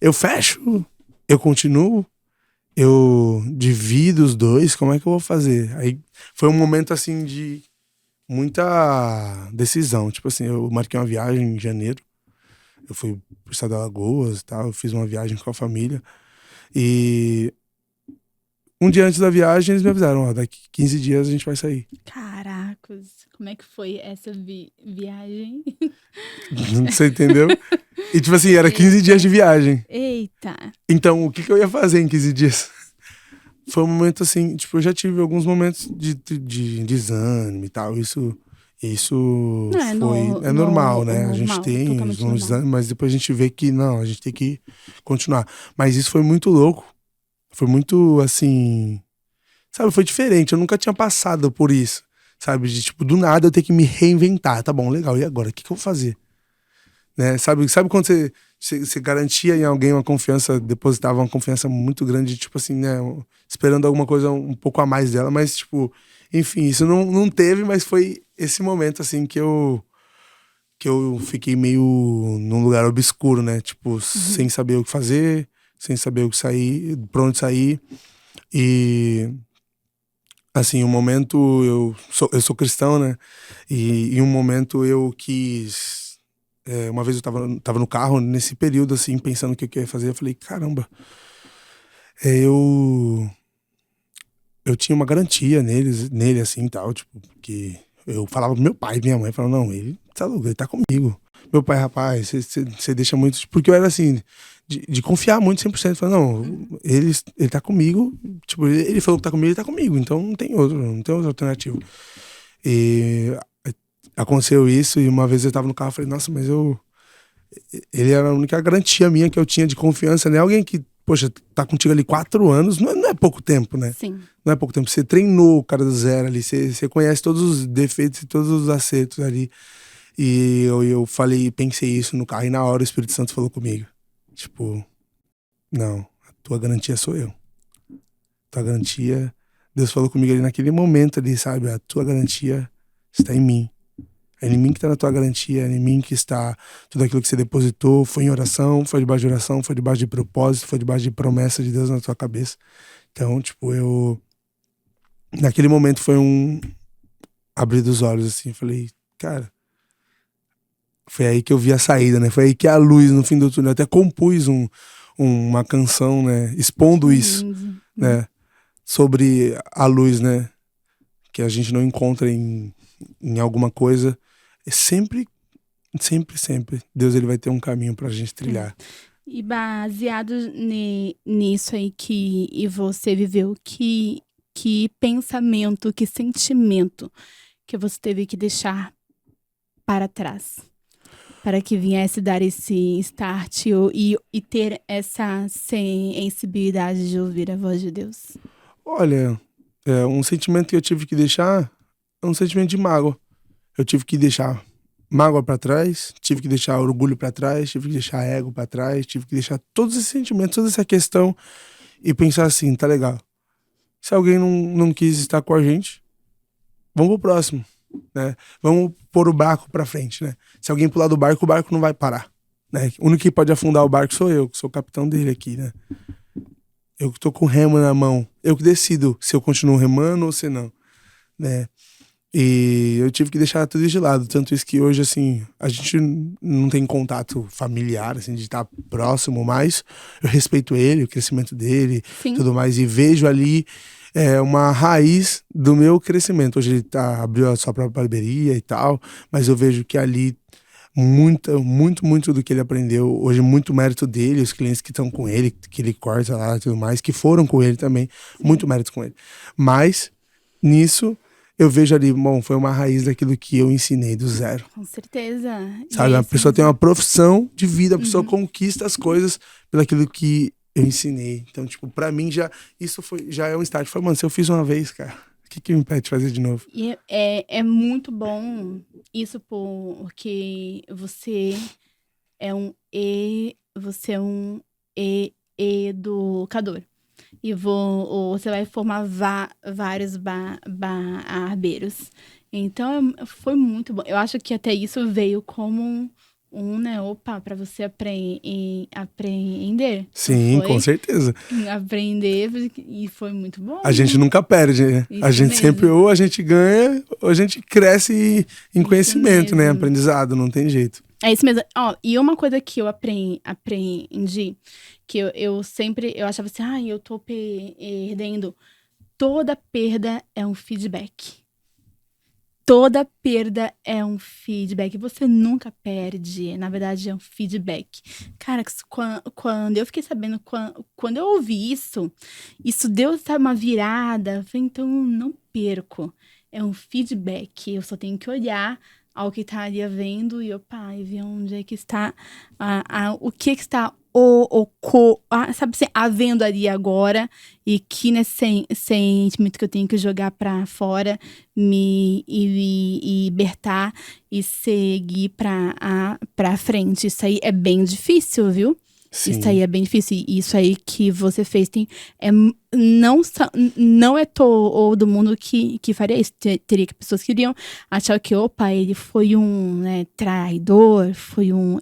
eu fecho, eu continuo, eu divido os 2, como é que eu vou fazer? Aí foi um momento, assim, de muita decisão, tipo assim, eu marquei uma viagem em janeiro, eu fui pro estado de Alagoas e tal, eu fiz uma viagem com a família, e um dia antes da viagem eles me avisaram, ó, daqui 15 dias a gente vai sair. Caracos, como é que foi essa viagem? Você entendeu? E tipo assim, era 15 dias de viagem. Eita. Então, o que eu ia fazer em 15 dias? foi um momento assim, tipo, eu já tive alguns momentos de desânimo e tal. Isso Não, é, é normal, né? A gente normal, tem os totalmente momentos de normal. desânimo, mas depois a gente vê que não, a gente tem que continuar. Mas isso foi muito louco. Foi muito assim, sabe, foi diferente. Eu nunca tinha passado por isso, sabe? De tipo, do nada eu ter que me reinventar. Tá bom, legal. E agora? O que eu vou fazer? Né? Sabe quando você garantia em alguém uma confiança, depositava uma confiança muito grande, tipo assim, né? Esperando alguma coisa um pouco a mais dela, mas, tipo, enfim, isso não teve, mas foi esse momento, assim, que eu fiquei meio num lugar obscuro, né? Tipo, sem Uhum. saber o que fazer, sem saber o que sair, pra onde sair. E, assim, um momento eu sou cristão, né? E em um momento eu quis. Uma vez eu tava no carro, nesse período, assim, pensando o que eu ia fazer. Eu falei, caramba, eu tinha uma garantia nele, assim, tal, tipo, que eu falava pro meu pai e minha mãe, falando, não, ele tá louco, ele tá comigo. Meu pai, rapaz, você deixa muito. Porque eu era assim, de confiar muito 100%. Falei, não, ele tá comigo. Tipo, ele falou que tá comigo, ele tá comigo. Então não tem outra alternativa. E aconteceu isso, e uma vez eu tava no carro, eu falei, nossa, mas ele era a única garantia minha que eu tinha de confiança, né? Alguém que, poxa, tá contigo ali 4 anos, não é pouco tempo, né? Sim. Não é pouco tempo. Você treinou o cara do zero ali, você conhece todos os defeitos e todos os acertos ali. E eu falei, pensei isso no carro, e na hora o Espírito Santo falou comigo. Tipo, não, a tua garantia sou eu. Tua garantia, Deus falou comigo ali naquele momento ali, sabe? A tua garantia está em mim. É em mim que está na tua garantia, é em mim que está tudo aquilo que você depositou. Foi em oração, foi debaixo de oração, foi debaixo de propósito, foi debaixo de promessa de Deus na tua cabeça. Então, tipo, naquele momento foi um abrir dos olhos, assim. Falei, cara, foi aí que eu vi a saída, né? Foi aí que a luz no fim do túnel. Eu até compus uma canção, né? Que Expondo isso, lindo. né? Sobre a luz, né? Que a gente não encontra em alguma coisa. É sempre, sempre, sempre. Deus ele vai ter um caminho pra gente É. trilhar. E baseado nisso aí que e você viveu, que pensamento, que sentimento que você teve que deixar para trás, para que viesse dar esse start e ter essa sensibilidade de ouvir a voz de Deus? Olha, um sentimento que eu tive que deixar é um sentimento de mágoa. Eu tive que deixar mágoa pra trás, tive que deixar orgulho pra trás, tive que deixar ego pra trás, tive que deixar todos esses sentimentos, toda essa questão e pensar assim, tá legal. Se alguém não quis estar com a gente, vamos pro próximo, né? Vamos pôr o barco pra frente, né? Se alguém pular do barco, o barco não vai parar, né? O único que pode afundar o barco sou eu, que sou o capitão dele aqui, né? Eu que tô com o remo na mão. Eu que decido se eu continuo remando ou se não, né? E eu tive que deixar tudo isso de lado. Tanto isso que hoje, assim, a gente não tem contato familiar, assim, de estar próximo, mas eu respeito ele, o crescimento dele, Sim. tudo mais, e vejo ali uma raiz do meu crescimento. Hoje ele abriu a sua própria barbearia e tal, mas eu vejo que ali muito do que ele aprendeu, hoje muito mérito dele, os clientes que estão com ele, que ele corta lá e tudo mais, que foram com ele também, muito mérito com ele. Mas, nisso, eu vejo ali, bom, foi uma raiz daquilo que eu ensinei do zero. Com certeza. E Sabe, é a isso pessoa tem mesmo. uma profissão de vida, a pessoa Uhum. conquista as coisas pelo aquilo que eu ensinei. Então, tipo, pra mim já é um start. Falei, mano, se eu fiz uma vez, cara, o que me impede de fazer de novo? E é muito bom isso porque você é um educador. E você vai formar vários barbeiros. Então, foi muito bom. Eu acho que até isso veio como né, opa, para você aprender. Não Sim, com foi? certeza. Aprender e foi muito bom. A gente nunca perde, né? A Isso gente sempre, mesmo. ou a gente ganha, ou a gente cresce em Isso conhecimento, né? mesmo. Aprendizado, não tem jeito. É isso mesmo. Ó, e uma coisa que eu aprendi, que eu sempre, eu achava assim, eu tô perdendo. Toda perda é um feedback. Toda perda é um feedback. Você nunca perde. Na verdade, é um feedback. Cara, quando eu fiquei sabendo, quando eu ouvi isso deu, sabe, uma virada. Eu falei, então, não perco. É um feedback. Eu só tenho que olhar ao que está ali havendo e, opa, e ver onde é que está, o que está sabe assim, havendo ali agora, e que nesse sentimento que eu tenho que jogar pra fora, e libertar e seguir pra frente. Isso aí é bem difícil, viu? Sim. Isso aí é bem difícil. E isso aí que você fez não é todo mundo que faria isso. Teria que pessoas que iriam achar que, opa, ele foi um, né, traidor, foi um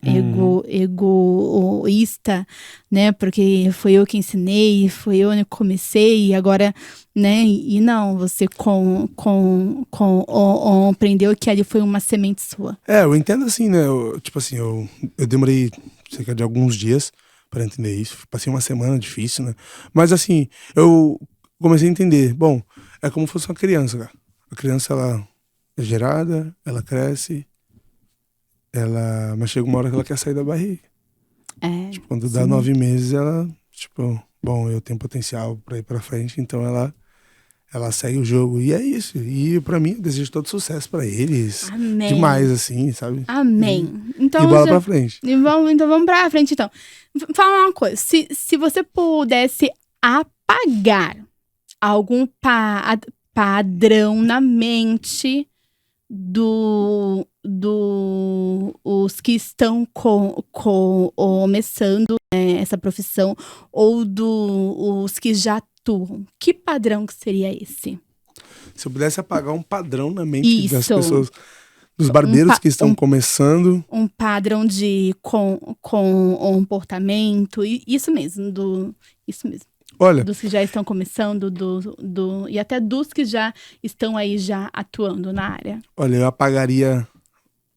egoísta, né? Porque foi eu que ensinei, foi eu que comecei, e agora, né? E não, você compreendeu que ali foi uma semente sua. Eu entendo assim, né? Tipo assim, eu demorei cerca de alguns dias pra entender isso. Passei uma semana difícil, né? Mas assim, eu comecei a entender. Bom, é como se fosse uma criança, cara. A criança, ela é gerada, ela cresce, mas chega uma hora que ela quer sair da barriga. Tipo, quando dá 9 meses, ela, tipo, bom, eu tenho potencial pra ir pra frente, então ela segue o jogo. E é isso. E pra mim, eu desejo todo sucesso pra eles. Amém. Demais, assim, sabe? Amém. E bola pra frente. Então vamos pra frente, então. Fala uma coisa. Se você pudesse apagar algum padrão na mente os que estão começando, né, essa profissão, ou os que já atuam, que padrão que seria esse? Se eu pudesse apagar um padrão na mente das Isso. pessoas, dos barbeiros que estão começando. Um padrão de comportamento, isso mesmo, isso mesmo. Olha, Dos que já estão começando, e até dos que já estão aí já atuando na área. olha, eu apagaria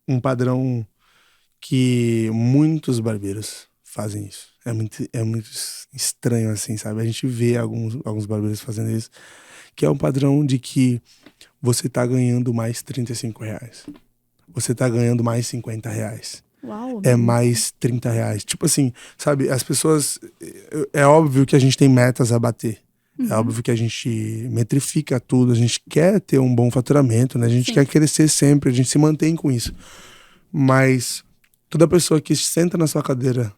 um padrão que muitos barbeiros fazem isso. É muito estranho, assim, sabe? A gente vê alguns barbeiros fazendo isso, que é um padrão de que você tá ganhando mais R$35. Você tá ganhando mais R$50. Uau, É mais R$30. Tipo assim, sabe? As pessoas... É óbvio que a gente tem metas a bater. É óbvio que a gente metrifica tudo. A gente quer ter um bom faturamento, né? A gente quer crescer sempre. A gente se mantém com isso. Mas toda pessoa que senta na sua cadeira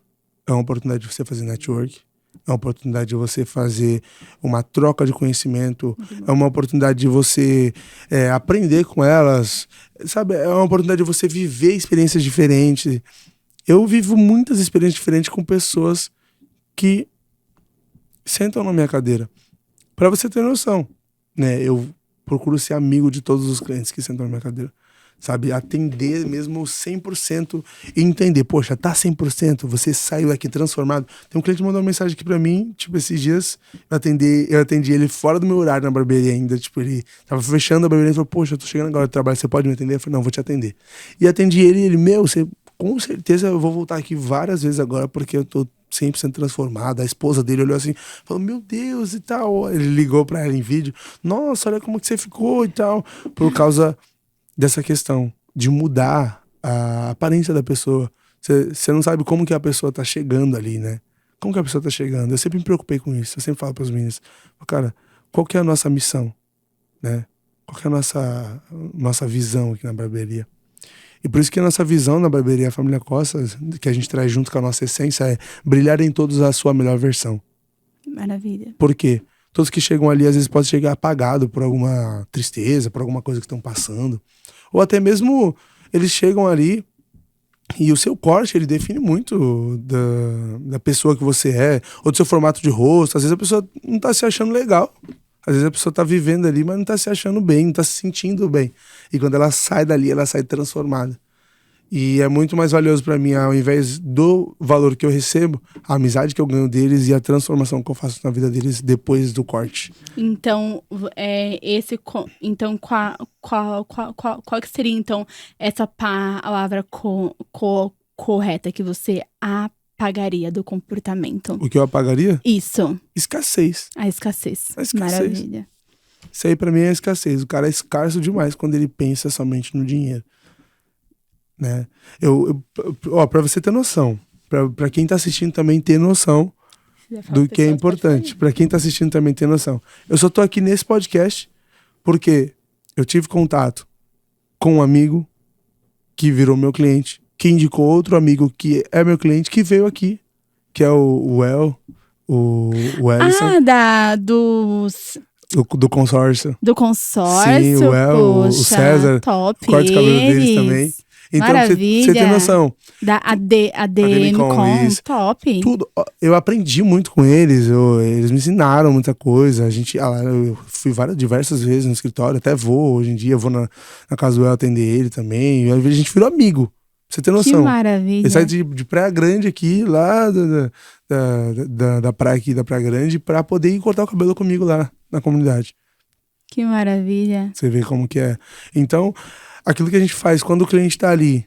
é uma oportunidade de você fazer network. É uma oportunidade de você fazer uma troca de conhecimento. É uma oportunidade de você aprender com elas. Sabe? É uma oportunidade de você viver experiências diferentes. Eu vivo muitas experiências diferentes com pessoas que sentam na minha cadeira. Pra você ter noção, né? Eu procuro ser amigo de todos os clientes que sentam na minha cadeira. Sabe? Atender mesmo 100% e entender. Poxa, tá 100%? Você saiu aqui transformado? Tem um cliente que mandou uma mensagem aqui pra mim, tipo, esses dias eu atendi ele fora do meu horário na barbearia ainda. Tipo, ele tava fechando a barbearia e falou, poxa, eu tô chegando agora do trabalho, você pode me atender? Eu falei, não, vou te atender. E atendi ele e ele, você, com certeza eu vou voltar aqui várias vezes agora, porque eu tô 100% transformado. A esposa dele olhou assim, falou, meu Deus, e tal. Ele ligou pra ela em vídeo, nossa, olha como que você ficou e tal. Por causa dessa questão de mudar a aparência da pessoa. Você não sabe como que a pessoa tá chegando ali, né? Como que a pessoa tá chegando? Eu sempre me preocupei com isso. Eu sempre falo pros meninos, cara, qual que é a nossa missão, né? Qual que é a nossa visão aqui na barbearia? E por isso que a nossa visão na barbearia Família Costa, que a gente traz junto com a nossa essência, é brilhar em todos a sua melhor versão. Maravilha. Por quê? Todos que chegam ali, às vezes, podem chegar apagado por alguma tristeza, por alguma coisa que estão passando. Ou até mesmo eles chegam ali e o seu corte, ele define muito da pessoa que você é, ou do seu formato de rosto. Às vezes a pessoa não tá se achando legal. Às vezes a pessoa tá vivendo ali, mas não tá se achando bem, não tá se sentindo bem. E quando ela sai dali, ela sai transformada. E é muito mais valioso pra mim, ao invés do valor que eu recebo, a amizade que eu ganho deles e a transformação que eu faço na vida deles depois do corte. Então, então qual que seria, então, essa palavra correta que você apagaria do comportamento? O que eu apagaria? Isso. Escassez. A escassez. A escassez. Maravilha. Isso aí pra mim é escassez. O cara é escasso demais quando ele pensa somente no dinheiro, né? Ó, pra você ter noção, pra quem tá assistindo também ter noção do que é importante, pra quem tá assistindo também ter noção. Eu só tô aqui nesse podcast porque eu tive contato com um amigo que virou meu cliente, que indicou outro amigo que é meu cliente, que veio aqui, que é o Ellison. Do consórcio. Do consórcio, Sim, o César. top. Corta o cabelo deles também. Então, maravilha. você tem noção. Da ADM Com, isso. top. Tudo. Eu aprendi muito com eles. Eles me ensinaram muita coisa. Eu fui diversas vezes no escritório. Até vou, hoje em dia, vou na casa do El atender ele também. E às vezes a gente virou amigo. Pra você ter noção. Que maravilha. Ele sai de Praia Grande aqui, lá da praia aqui, da Praia Grande, pra poder ir cortar o cabelo comigo lá na comunidade. Que maravilha. Você vê como que é. Então, aquilo que a gente faz quando o cliente tá ali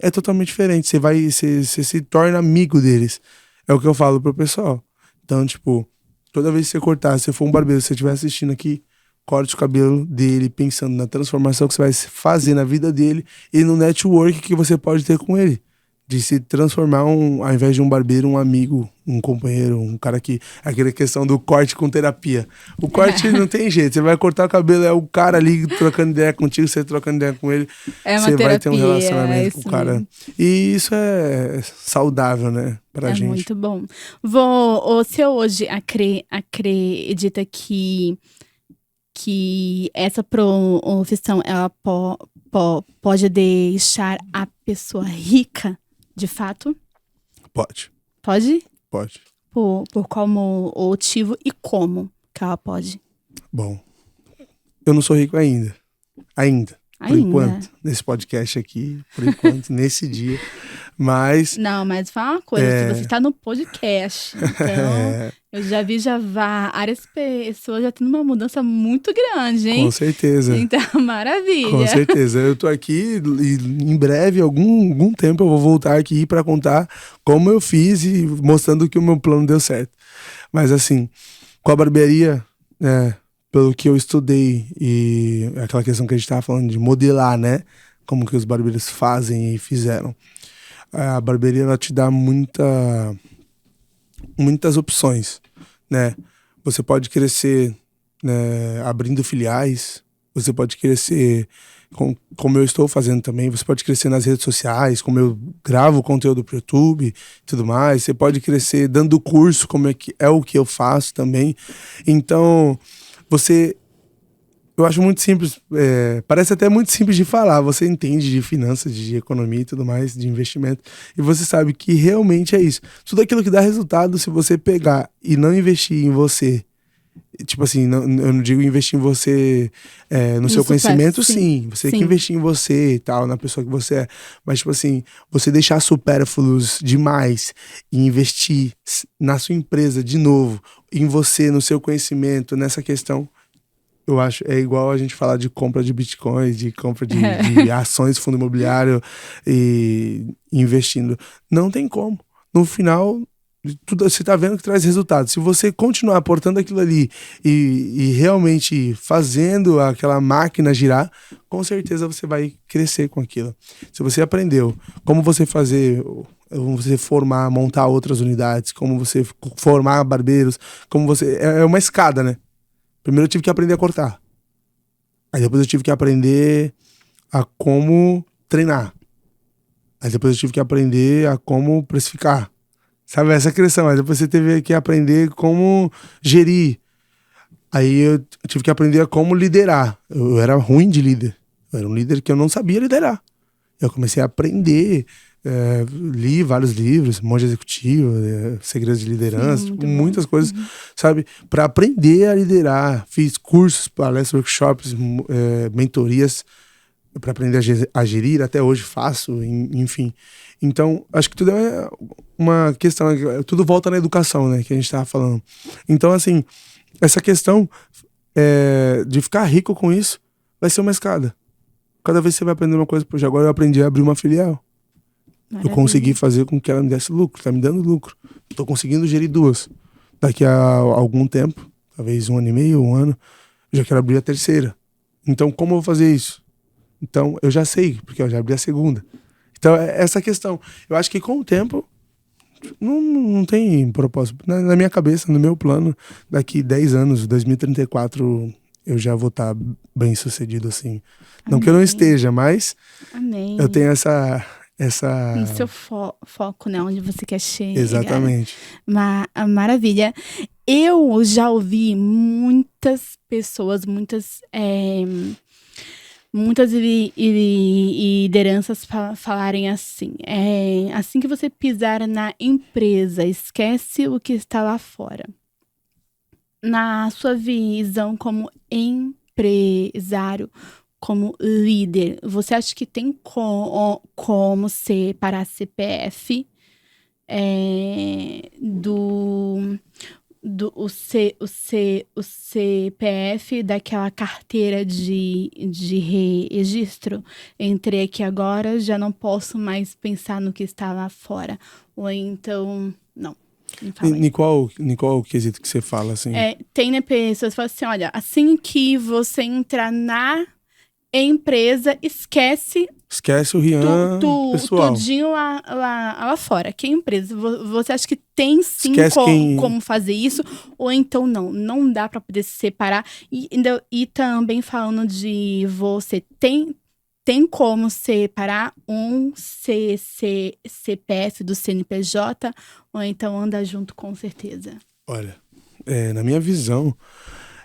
é totalmente diferente. Você se torna amigo deles. É o que eu falo pro pessoal. Então, tipo, toda vez que você cortar, se for um barbeiro, se você estiver assistindo aqui, corte o cabelo dele, pensando na transformação que você vai fazer na vida dele e no network que você pode ter com ele. De se transformar, ao invés de um barbeiro, um amigo, um companheiro, um cara que... Aquela questão do corte com terapia. O corte não tem jeito. Você vai cortar o cabelo, é o cara ali trocando ideia contigo, você trocando ideia com ele. É uma você terapia, vai ter um relacionamento com o cara. mesmo. E isso é saudável, né? Pra gente. É muito bom. Você hoje acredita que essa profissão ela pode deixar a pessoa rica, de fato? Pode. Pode? Pode. Por qual motivo e como que ela pode? Bom, eu não sou rico ainda. Por enquanto. Nesse podcast aqui, por enquanto, nesse dia. Mas... Não, mas fala uma coisa, se você tá no podcast, então eu já vi várias pessoas já tendo uma mudança muito grande, hein? Com certeza. Então, maravilha. Com certeza. Eu tô aqui e em breve, algum tempo, eu vou voltar aqui pra contar como eu fiz e mostrando que o meu plano deu certo. Mas assim, com a barbearia, pelo que eu estudei e aquela questão que a gente tava falando de modelar, né? Como que os barbeiros fazem e fizeram. A barbearia, ela te dá muitas opções, né? Você pode crescer, né, abrindo filiais, você pode crescer como eu estou fazendo também, você pode crescer nas redes sociais, como eu gravo conteúdo pro YouTube e tudo mais, você pode crescer dando curso, como é o que eu faço também. Então, eu acho muito simples, parece até muito simples de falar, você entende de finanças, de economia e tudo mais, de investimento, e você sabe que realmente é isso. Tudo aquilo que dá resultado, se você pegar e não investir em você, tipo assim, eu não digo investir em você no seu conhecimento, sim. Você tem que investir em você e tal, na pessoa que você é. Mas, tipo assim, você deixar supérfluos demais e investir na sua empresa de novo, em você, no seu conhecimento, nessa questão, eu acho, é igual a gente falar de compra de bitcoins, de compra de ações, fundo imobiliário e investindo. Não tem como. No final, tudo, você tá vendo que traz resultado. Se você continuar aportando aquilo ali e realmente fazendo aquela máquina girar, com certeza você vai crescer com aquilo. Se você aprendeu como você fazer, como você formar, montar outras unidades, como você formar barbeiros, como você... É uma escada, né? Primeiro eu tive que aprender a cortar. Aí depois eu tive que aprender a como treinar. Aí depois eu tive que aprender a como precificar. Sabe, essa questão. Aí depois você teve que aprender como gerir. Aí eu tive que aprender a como liderar. Eu era ruim de líder. Eu era um líder que eu não sabia liderar. Eu comecei a aprender, li vários livros, Monge Executivo, Segredos de Liderança, muitas coisas, sabe? Para aprender a liderar. Fiz cursos, palestras, workshops, mentorias para aprender a gerir. Até hoje faço, enfim. Então, acho que tudo é uma questão, tudo volta na educação, né? Que a gente tava falando. Então, assim, essa questão de ficar rico com isso vai ser uma escada. Cada vez que você vai aprender uma coisa, poxa, agora eu aprendi a abrir uma filial. Maravilha. Eu consegui fazer com que ela me desse lucro, tá me dando lucro. Tô conseguindo gerir 2. Daqui a algum tempo, talvez 1 ano e meio, 1 ano, eu já quero abrir a terceira. Então, como eu vou fazer isso? Então, eu já sei, porque eu já abri a segunda. Então, é essa questão. Eu acho que com o tempo, não tem propósito. Na minha cabeça, no meu plano, daqui 10 anos, 2034, eu já vou estar bem sucedido, assim. Não que eu não esteja, mas Amém. eu tenho essa... Tem seu foco, né? Onde você quer chegar. Exatamente. Maravilha. Eu já ouvi muitas pessoas, muitas lideranças falarem assim. Assim que você pisar na empresa, esquece o que está lá fora. Na sua visão como empresário, como líder, você acha que tem como separar CPF o CPF daquela carteira de registro? Entrei aqui agora, já não posso mais pensar no que está lá fora. Ou então, não. Em qual quesito que você fala, assim? Tem, né, pessoas que falam assim, olha, assim que você entrar na empresa, esquece o Rian pessoal. Tudinho lá fora. Que empresa? Você acha que tem sim como fazer isso? Ou então não dá para poder se separar? E também falando de você, tem como separar um CPF do CNPJ? Ou então anda junto, com certeza? Olha, na minha visão,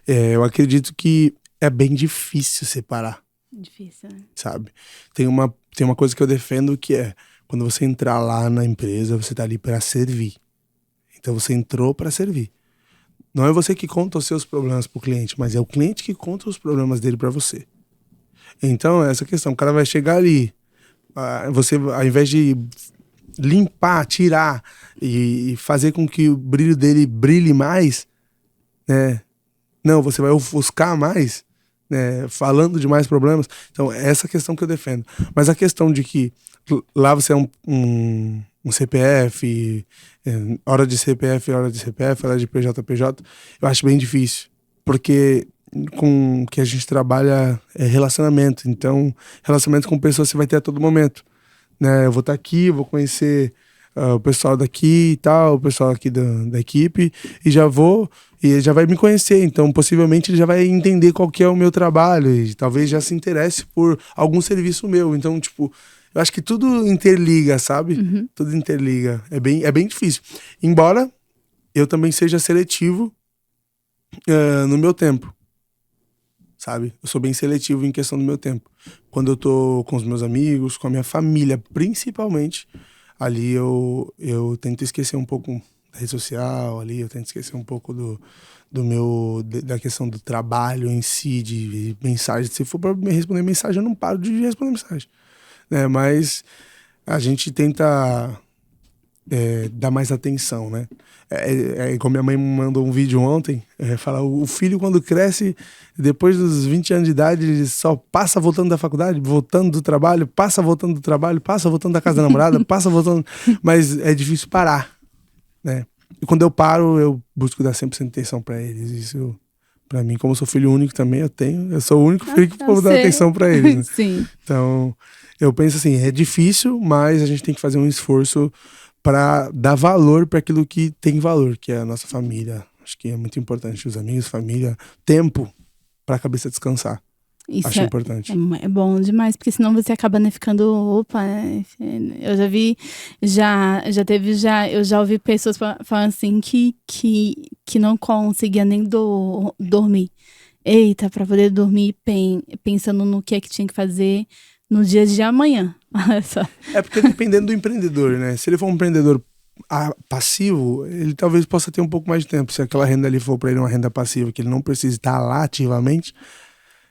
eu acredito que é bem difícil separar. Difícil, né? Sabe? Tem uma coisa que eu defendo que é, quando você entrar lá na empresa, você tá ali para servir. Então você entrou para servir. Não é você que conta os seus problemas pro cliente, mas é o cliente que conta os problemas dele para você. Então, essa questão, o cara vai chegar ali, você, ao invés de limpar, tirar e fazer com que o brilho dele brilhe mais, né? Não, você vai ofuscar mais, né, falando de mais problemas. Então, é essa questão que eu defendo. Mas a questão de que lá você é um CPF, hora de CPF, hora de PJ, eu acho bem difícil. Porque com o que a gente trabalha é relacionamento. Então, relacionamento com pessoas você vai ter a todo momento. Né? Eu vou estar aqui, eu vou conhecer o pessoal daqui e tal, o pessoal aqui da equipe, e ele já vai me conhecer, então possivelmente ele já vai entender qual que é o meu trabalho e talvez já se interesse por algum serviço meu. Então, tipo, eu acho que tudo interliga, sabe? Uhum. Tudo interliga. É bem difícil. Embora eu também seja seletivo no meu tempo, sabe? Eu sou bem seletivo em questão do meu tempo. Quando eu tô com os meus amigos, com a minha família, principalmente, ali eu tento esquecer um pouco da rede social, ali eu tento esquecer um pouco da questão do trabalho em si, de mensagem. Se for para me responder mensagem, eu não paro de responder mensagem. Né? Mas a gente tenta dar mais atenção, né? Como minha mãe me mandou um vídeo ontem, fala, o filho quando cresce, depois dos 20 anos de idade, ele só passa voltando da faculdade, voltando do trabalho, passa voltando do trabalho, passa voltando da casa da namorada, passa voltando, mas é difícil parar, né? E quando eu paro, eu busco dar 100% atenção pra eles. Isso, pra mim, como eu sou filho único também, eu sou o único filho que vou dar atenção pra eles, né? Sim. Então, eu penso assim, é difícil, mas a gente tem que fazer um esforço para dar valor para aquilo que tem valor, que é a nossa família. Acho que é muito importante, os amigos, família, tempo para a cabeça descansar. Isso acho importante. É bom demais, porque senão você acaba, né, ficando, né? Eu já vi, eu já ouvi pessoas falando assim que não conseguia nem dormir. Eita, para poder dormir pensando no que é que tinha que fazer no dia de amanhã. Olha só. É porque dependendo do empreendedor, né? Se ele for um empreendedor passivo, ele talvez possa ter um pouco mais de tempo. Se aquela renda ali for para ele uma renda passiva, que ele não precisa estar lá ativamente,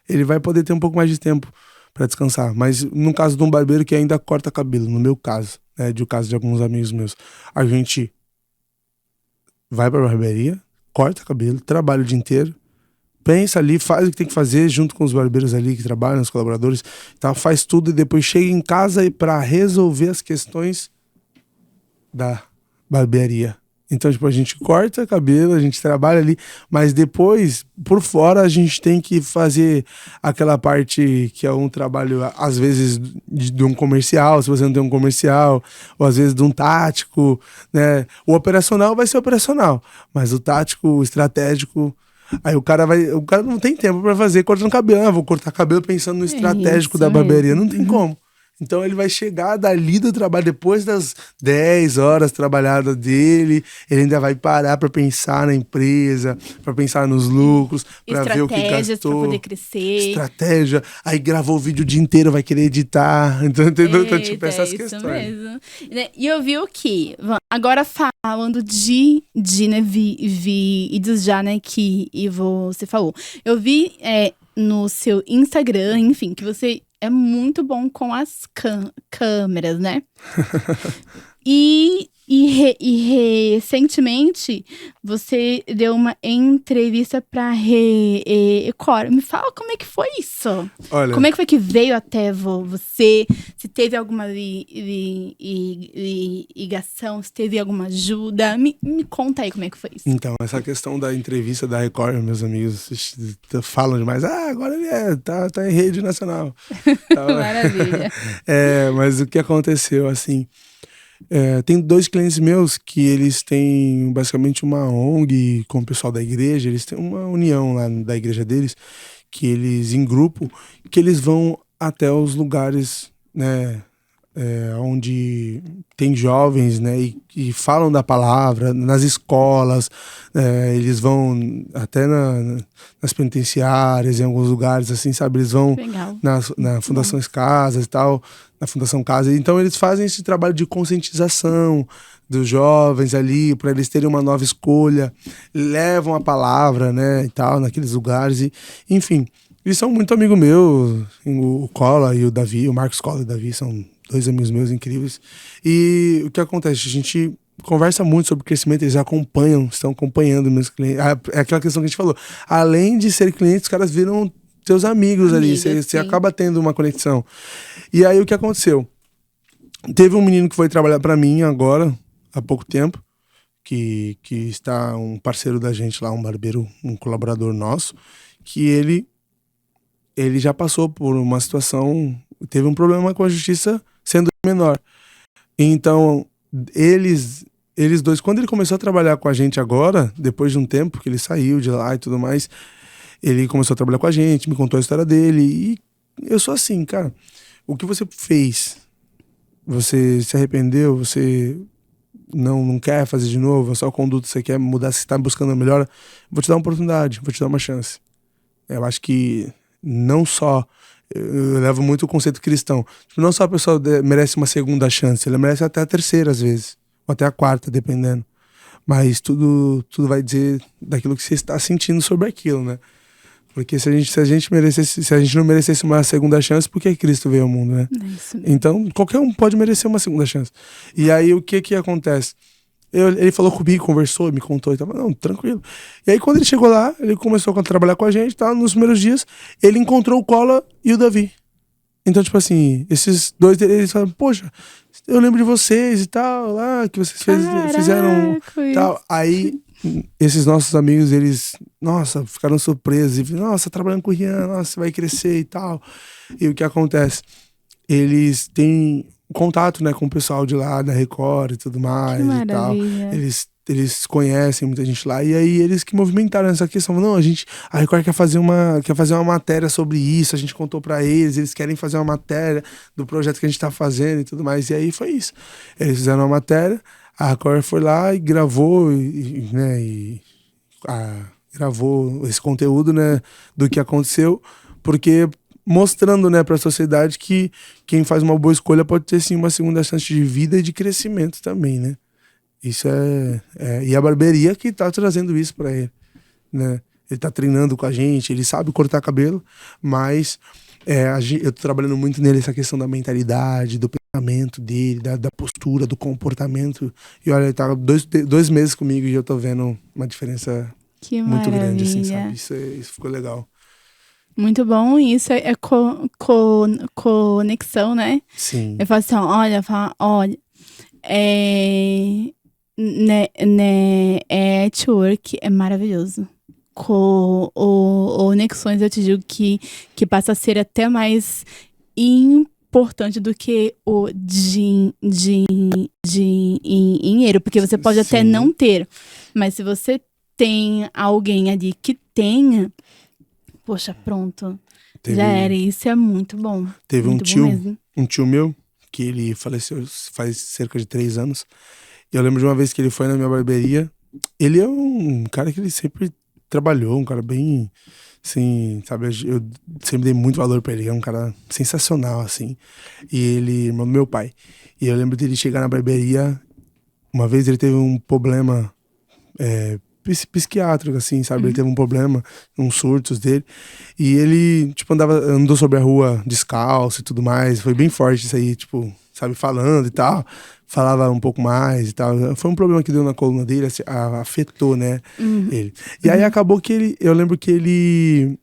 ele vai poder ter um pouco mais de tempo para descansar. Mas no caso de um barbeiro que ainda corta cabelo, no meu caso, né, de caso de alguns amigos meus, a gente vai para a barbearia, corta cabelo, trabalha o dia inteiro, pensa ali, faz o que tem que fazer junto com os barbeiros ali que trabalham, os colaboradores, tá, faz tudo e depois chega em casa para resolver as questões da barbearia. Então, tipo, a gente corta cabelo, a gente trabalha ali, mas depois, por fora, a gente tem que fazer aquela parte que é um trabalho, às vezes, de um comercial, se você não tem um comercial, ou às vezes de um tático, né? O operacional vai ser operacional, mas o tático, o estratégico. Aí o cara não tem tempo pra fazer cortando cabelo. Ah, vou cortar cabelo pensando no estratégico da barbearia. Não tem como. Então ele vai chegar dali do trabalho, depois das 10 horas trabalhadas dele, ele ainda vai parar para pensar na empresa, para pensar nos lucros, para ver o que gastou. Para poder crescer. Estratégia. Aí gravou o vídeo o dia inteiro, vai querer editar. Então, entendeu? Então, tipo, essas questões. Mesmo. E eu vi o que? Agora falando de né, vídeos já, né, que você falou. Eu vi no seu Instagram, enfim, que você é muito bom com as câmeras, né? E recentemente você deu uma entrevista pra Record. Me fala como é que foi isso? Olha, como é que foi que veio até você? Se teve alguma ligação, se teve alguma ajuda? Me conta aí como é que foi isso. Então, essa questão da entrevista da Record, meus amigos falam demais. Ah, agora ele tá em rede nacional. Maravilha. Mas o que aconteceu, assim... tem 2 clientes meus que eles têm basicamente uma ONG com o pessoal da igreja, eles têm uma união lá da igreja deles, que eles, em grupo, que eles vão até os lugares, né, onde tem jovens, né, e falam da palavra, nas escolas, eles vão até nas penitenciárias, em alguns lugares, assim, sabe, eles vão na Fundações Casas e tal, na Fundação Casa, então eles fazem esse trabalho de conscientização dos jovens ali, para eles terem uma nova escolha, levam a palavra, né, e tal, naqueles lugares, e, enfim, eles são muito amigos meus, o Cola e o Davi, o Marcos Cola e o Davi são 2 amigos meus incríveis. E o que acontece? A gente conversa muito sobre crescimento, eles estão acompanhando meus clientes. É aquela questão que a gente falou. Além de ser clientes, os caras viram teus amigos ali. Você acaba tendo uma conexão. E aí o que aconteceu? Teve um menino que foi trabalhar para mim agora, há pouco tempo, que está um parceiro da gente lá, um barbeiro, um colaborador nosso, que ele já passou por uma situação, teve um problema com a justiça sendo menor. Então, eles 2, quando ele começou a trabalhar com a gente agora, depois de um tempo que ele saiu de lá e tudo mais, ele começou a trabalhar com a gente, me contou a história dele, e eu sou assim, cara, o que você fez? Você se arrependeu? Você não quer fazer de novo? A sua conduta, você quer mudar, você está buscando a melhor? Vou te dar uma oportunidade, vou te dar uma chance. Eu acho que não só, eu levo muito o conceito cristão, não só a pessoa merece uma segunda chance, ela merece até a terceira às vezes, ou até a quarta, dependendo. Mas tudo vai dizer daquilo que você está sentindo sobre aquilo, né? Porque se a gente não merecesse uma segunda chance, por que Cristo veio ao mundo, né? Então, qualquer um pode merecer uma segunda chance. E aí, o que acontece? Ele falou comigo, conversou, me contou e tava, não, tranquilo. E aí, quando ele chegou lá, ele começou a trabalhar com a gente, tá? Nos primeiros dias, ele encontrou o Cola e o Davi. Então, tipo assim, esses 2, eles falaram, poxa, eu lembro de vocês e tal, lá, que vocês fizeram tal. Aí, esses nossos amigos, eles, nossa, ficaram surpresos. E, nossa, trabalhando com o Rian, nossa, você vai crescer e tal. E o que acontece? Eles têm contato, né, com o pessoal de lá, da Record e tudo mais e tal. Eles conhecem muita gente lá, e aí eles que movimentaram essa questão. Não, a Record quer fazer uma matéria sobre isso, a gente contou pra eles querem fazer uma matéria do projeto que a gente tá fazendo e tudo mais, e aí foi isso. Eles fizeram uma matéria, a Record foi lá e gravou, gravou esse conteúdo, né, do que aconteceu, porque mostrando, né, para a sociedade que quem faz uma boa escolha pode ter sim uma segunda chance de vida e de crescimento também, né? Isso e a barbearia que tá trazendo isso para ele, né? Ele tá treinando com a gente, ele sabe cortar cabelo, mas eu tô trabalhando muito nele essa questão da mentalidade, do pensamento dele, da postura, do comportamento. E olha, ele tá 2 meses comigo e eu tô vendo uma diferença muito grande, assim, sabe? Isso ficou legal. Muito bom, isso é conexão, né? Sim. Eu falo assim, olha, Network é maravilhoso. Com o Nexões, eu te digo que passa a ser até mais importante do que o dinheiro, porque você pode até Sim. não ter, mas se você tem alguém ali que tenha, poxa, pronto, já era. Isso é muito bom. Teve Muito bom mesmo. um tio meu, que ele faleceu faz cerca de 3 anos. E eu lembro de uma vez que ele foi na minha barbearia. Ele é um cara que ele sempre trabalhou, um cara bem, assim, sabe? Eu sempre dei muito valor pra ele. É um cara sensacional, assim. E ele, irmão do meu pai. E eu lembro dele chegar na barbearia. Uma vez ele teve um problema psiquiátrico, assim, sabe? Ele teve um problema, uns surtos dele. E ele, tipo, andou sobre a rua descalço e tudo mais. Foi bem forte isso aí, tipo, sabe? Falando e tal. Falava um pouco mais e tal. Foi um problema que deu na coluna dele, assim, afetou, né? Ele. E aí acabou que ele, eu lembro que ele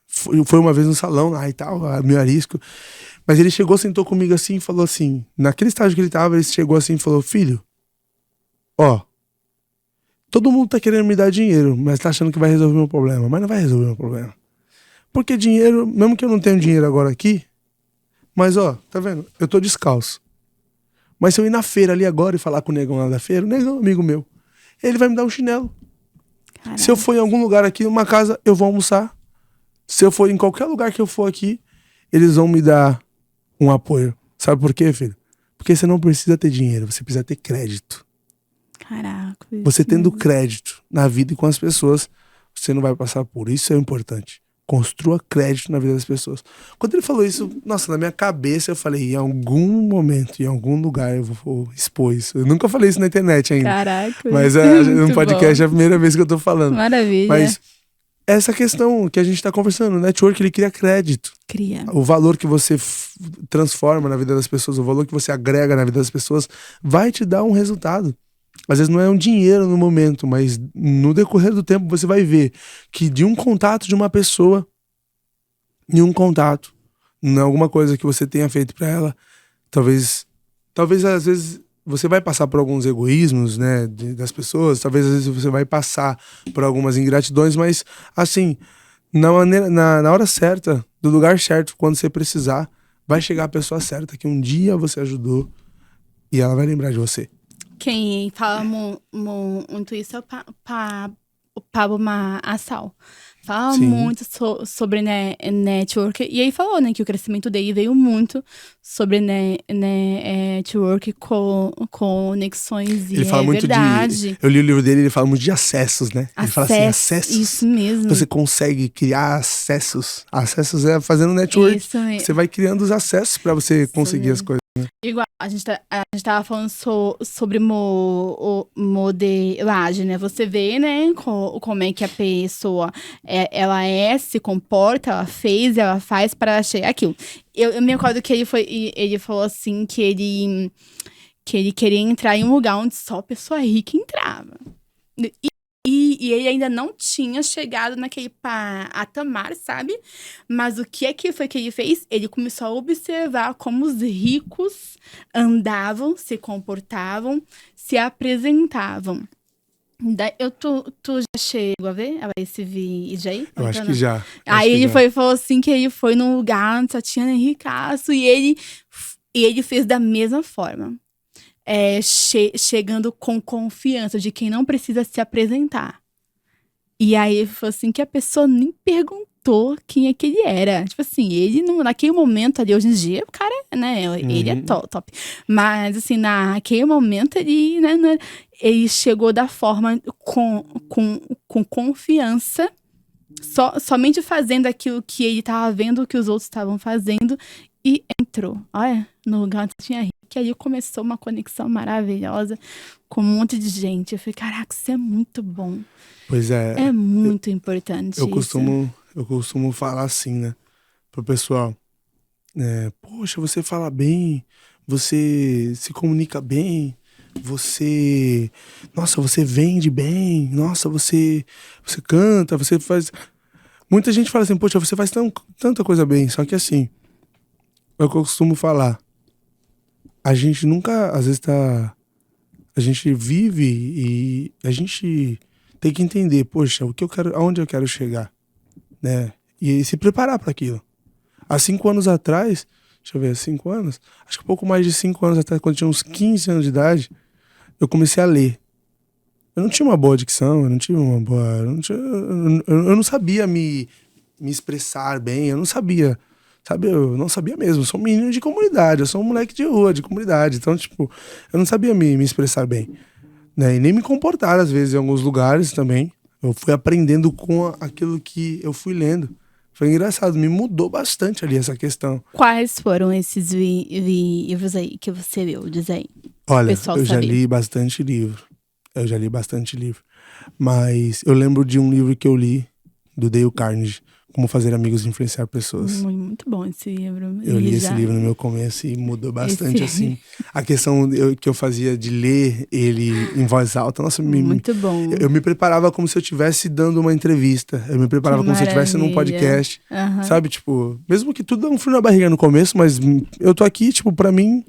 foi uma vez no salão lá e tal, meio arisco. Mas ele chegou, sentou comigo assim e falou assim, naquele estágio que ele tava, ele chegou assim e falou: filho, ó, todo mundo tá querendo me dar dinheiro, mas tá achando que vai resolver meu problema. Mas não vai resolver meu problema. Porque dinheiro, mesmo que eu não tenha dinheiro agora aqui, mas ó, tá vendo? Eu tô descalço. Mas se eu ir na feira ali agora e falar com o negão lá da feira, o negão é um amigo meu, ele vai me dar um chinelo. Caraca. Se eu for em algum lugar aqui, numa casa, eu vou almoçar. Se eu for em qualquer lugar que eu for aqui, eles vão me dar um apoio. Sabe por quê, filho? Porque você não precisa ter dinheiro, você precisa ter crédito. Caraca. Você tendo crédito na vida e com as pessoas, você não vai passar por isso. Isso é importante. Construa crédito na vida das pessoas. Quando ele falou isso, nossa, na minha cabeça eu falei, em algum momento, em algum lugar eu vou expor isso. Eu nunca falei isso na internet ainda. Caraca. Mas no Muito podcast bom. é a primeira vez que eu tô falando. Maravilha. Mas essa questão que a gente tá conversando, o network, ele cria crédito. Cria. O valor que você transforma na vida das pessoas, o valor que você agrega na vida das pessoas, vai te dar um resultado. Às vezes não é um dinheiro no momento, mas no decorrer do tempo você vai ver que de um contato de uma pessoa, em um contato, em alguma coisa que você tenha feito pra ela, talvez às vezes você vai passar por alguns egoísmos, né, das pessoas, talvez às vezes você vai passar por algumas ingratidões, mas assim, na hora certa, do lugar certo, quando você precisar, vai chegar a pessoa certa que um dia você ajudou e ela vai lembrar de você. Quem fala muito isso é o Pablo Marçal. Fala Sim. muito sobre network. E aí falou, né, que o crescimento dele veio muito sobre network com conexões. E Ele fala muito verdade. Eu li o livro dele, ele fala muito de acessos, né? Ele fala assim, acessos. Isso mesmo. Você consegue criar acessos. Acessos é fazendo network. Isso mesmo. Você vai criando os acessos pra você conseguir as coisas. Igual, a gente tava falando sobre modelagem, né? Você vê, né, como é que a pessoa, ela se comporta, ela faz para chegar aquilo. Eu me recordo que ele falou assim, que ele queria entrar em um lugar onde só pessoa rica entrava. E ele ainda não tinha chegado naquele patamar, sabe? Mas o que foi que ele fez? Ele começou a observar como os ricos andavam, se comportavam, se apresentavam. Tu já chegou a ver esse vídeo aí? Eu acho que já. Aí ele falou assim que ele foi num lugar onde só tinha ricaço e ele fez da mesma forma. Chegando com confiança de quem não precisa se apresentar. E aí foi assim que a pessoa nem perguntou quem é que ele era. Tipo assim, ele naquele momento ali, hoje em dia, o cara, né, ele é top. Mas assim, naquele momento ele, né, ele chegou da forma com confiança, somente fazendo aquilo que ele tava vendo que os outros estavam fazendo e entrou, olha, no lugar onde tinha rico. Que aí começou uma conexão maravilhosa com um monte de gente. Eu falei, caraca, isso é muito bom. Pois é. É muito importante eu isso. Eu costumo falar assim, né, pro pessoal. Poxa, você fala bem, você se comunica bem, nossa, você vende bem, nossa, você canta, você faz... Muita gente fala assim, poxa, você faz tanta coisa bem, só que assim, é o que eu costumo falar. A gente nunca, às vezes A gente vive e a gente tem que entender, poxa, o que eu quero, aonde eu quero chegar, né? E se preparar para aquilo. Há 5 anos atrás, deixa eu ver, 5 anos? Acho que um pouco mais de 5 anos atrás, quando eu tinha uns 15 anos de idade, eu comecei a ler. Eu não tinha uma boa dicção, eu não tinha uma boa. Eu não sabia me expressar bem, eu não sabia. Sabe, eu não sabia mesmo. Eu sou um menino de comunidade, eu sou um moleque de rua, de comunidade. Então, tipo, eu não sabia me expressar bem, né? E nem me comportar, às vezes, em alguns lugares também. Eu fui aprendendo com aquilo que eu fui lendo. Foi engraçado, me mudou bastante ali essa questão. Quais foram esses livros aí que você leu? Diz aí. Olha, Pessoal eu já saber. li bastante livro. Eu já li bastante livro. Mas eu lembro de um livro que eu li, do Dale Carnegie, Como Fazer Amigos e Influenciar Pessoas. Muito bom esse livro. Eu li esse já- livro no meu começo e mudou bastante, Esse- assim. A questão que eu fazia de ler ele em voz alta, nossa, Muito bom. eu me preparava como se eu estivesse dando uma entrevista. Eu me preparava Que como se eu estivesse num maravilha. podcast. Aham. Sabe, tipo, mesmo que tudo dá um frio na barriga no começo, mas eu tô aqui, tipo, pra mim,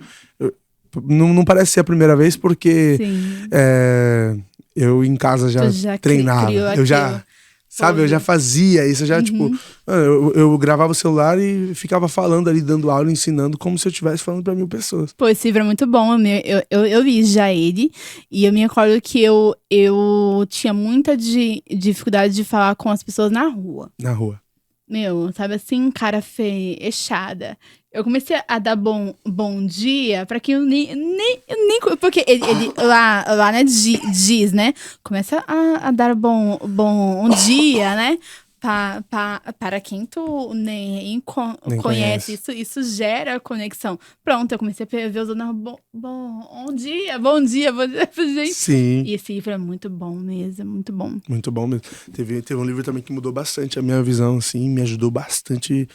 não parece ser a primeira vez, porque Sim. eu em casa já Tu já treinava. criou Eu já, aquilo. sabe, eu já fazia isso, eu já, tipo, eu gravava o celular e ficava falando ali, dando aula, ensinando, como se eu estivesse falando pra 1000 pessoas. Pô, esse livro é muito bom. Eu li já ele. E eu me recordo que eu tinha muita dificuldade de falar com as pessoas na rua. Na rua. Meu, sabe assim, cara fechada. Eu comecei a dar bom dia pra quem eu nem porque ele lá né, diz, né? Começa a dar bom dia, né? Para quem tu nem Nem conhece. Isso gera conexão. Pronto, eu comecei a ver os outros. Bom dia. Gente. Sim, E esse livro é muito bom mesmo, muito bom. muito bom mesmo. Teve um livro também que mudou bastante a minha visão, assim, me ajudou bastante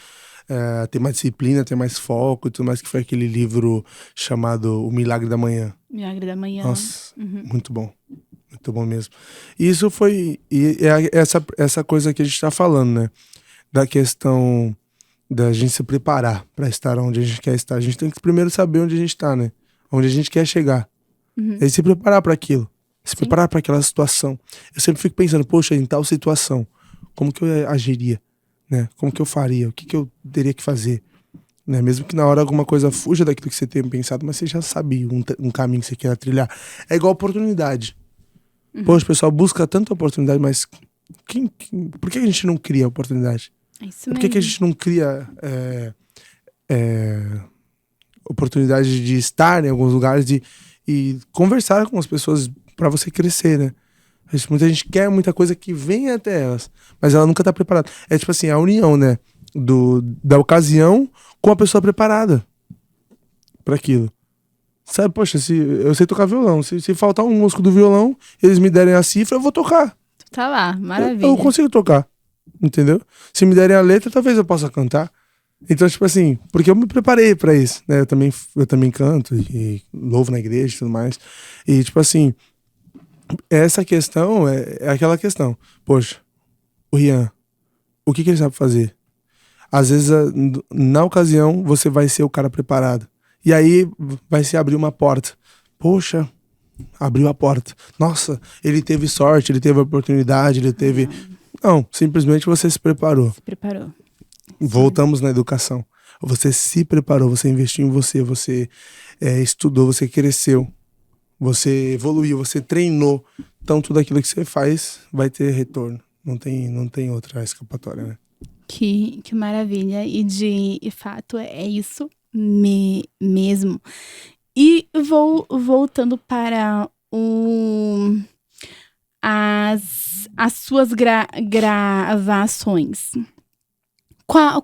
a ter mais disciplina, ter mais foco e tudo mais, que foi aquele livro chamado O Milagre da Manhã. Milagre da Manhã. Nossa, muito bom. Muito bom mesmo. E isso foi. E é essa coisa que a gente tá falando, né? Da questão da gente se preparar pra estar onde a gente quer estar. A gente tem que primeiro saber onde a gente tá, né? Onde a gente quer chegar. E aí se preparar pra aquilo. Se preparar pra aquela situação. Eu sempre fico pensando, poxa, em tal situação, como que eu agiria? Né? Como que eu faria? O que eu teria que fazer? Né? Mesmo que na hora alguma coisa fuja daquilo que você tenha pensado, mas você já sabe um caminho que você queira trilhar. É igual oportunidade. Poxa, o pessoal busca tanta oportunidade, mas por que a gente não cria oportunidade? É isso Por mesmo. que a gente não cria oportunidade de estar em alguns lugares e conversar com as pessoas pra você crescer, né? Muita gente quer muita coisa que vem até elas, mas ela nunca tá preparada. É tipo assim, a união, né? Da ocasião com a pessoa preparada pra aquilo. Sabe, poxa, se eu sei tocar violão, se faltar um músico do violão, eles me derem a cifra, eu vou tocar. Tu tá lá, maravilha. Eu consigo tocar, entendeu? Se me derem a letra, talvez eu possa cantar. Então, tipo assim, porque eu me preparei pra isso, né? Eu também canto e louvo na igreja e tudo mais. E, tipo assim, essa questão é aquela questão. Poxa, o Rian, o que ele sabe fazer? Às vezes, na ocasião, você vai ser o cara preparado. E aí vai se abrir uma porta. Poxa, abriu a porta. Nossa, ele teve sorte, ele teve oportunidade, ele teve... Não, simplesmente você se preparou. Se preparou. Voltamos na educação. Você se preparou, você investiu em você, você estudou, você cresceu, você evoluiu, você treinou. Então tudo aquilo que você faz vai ter retorno. Não tem outra escapatória, né? Que maravilha. E de fato é isso mesmo. E voltando para as suas gravações. Qual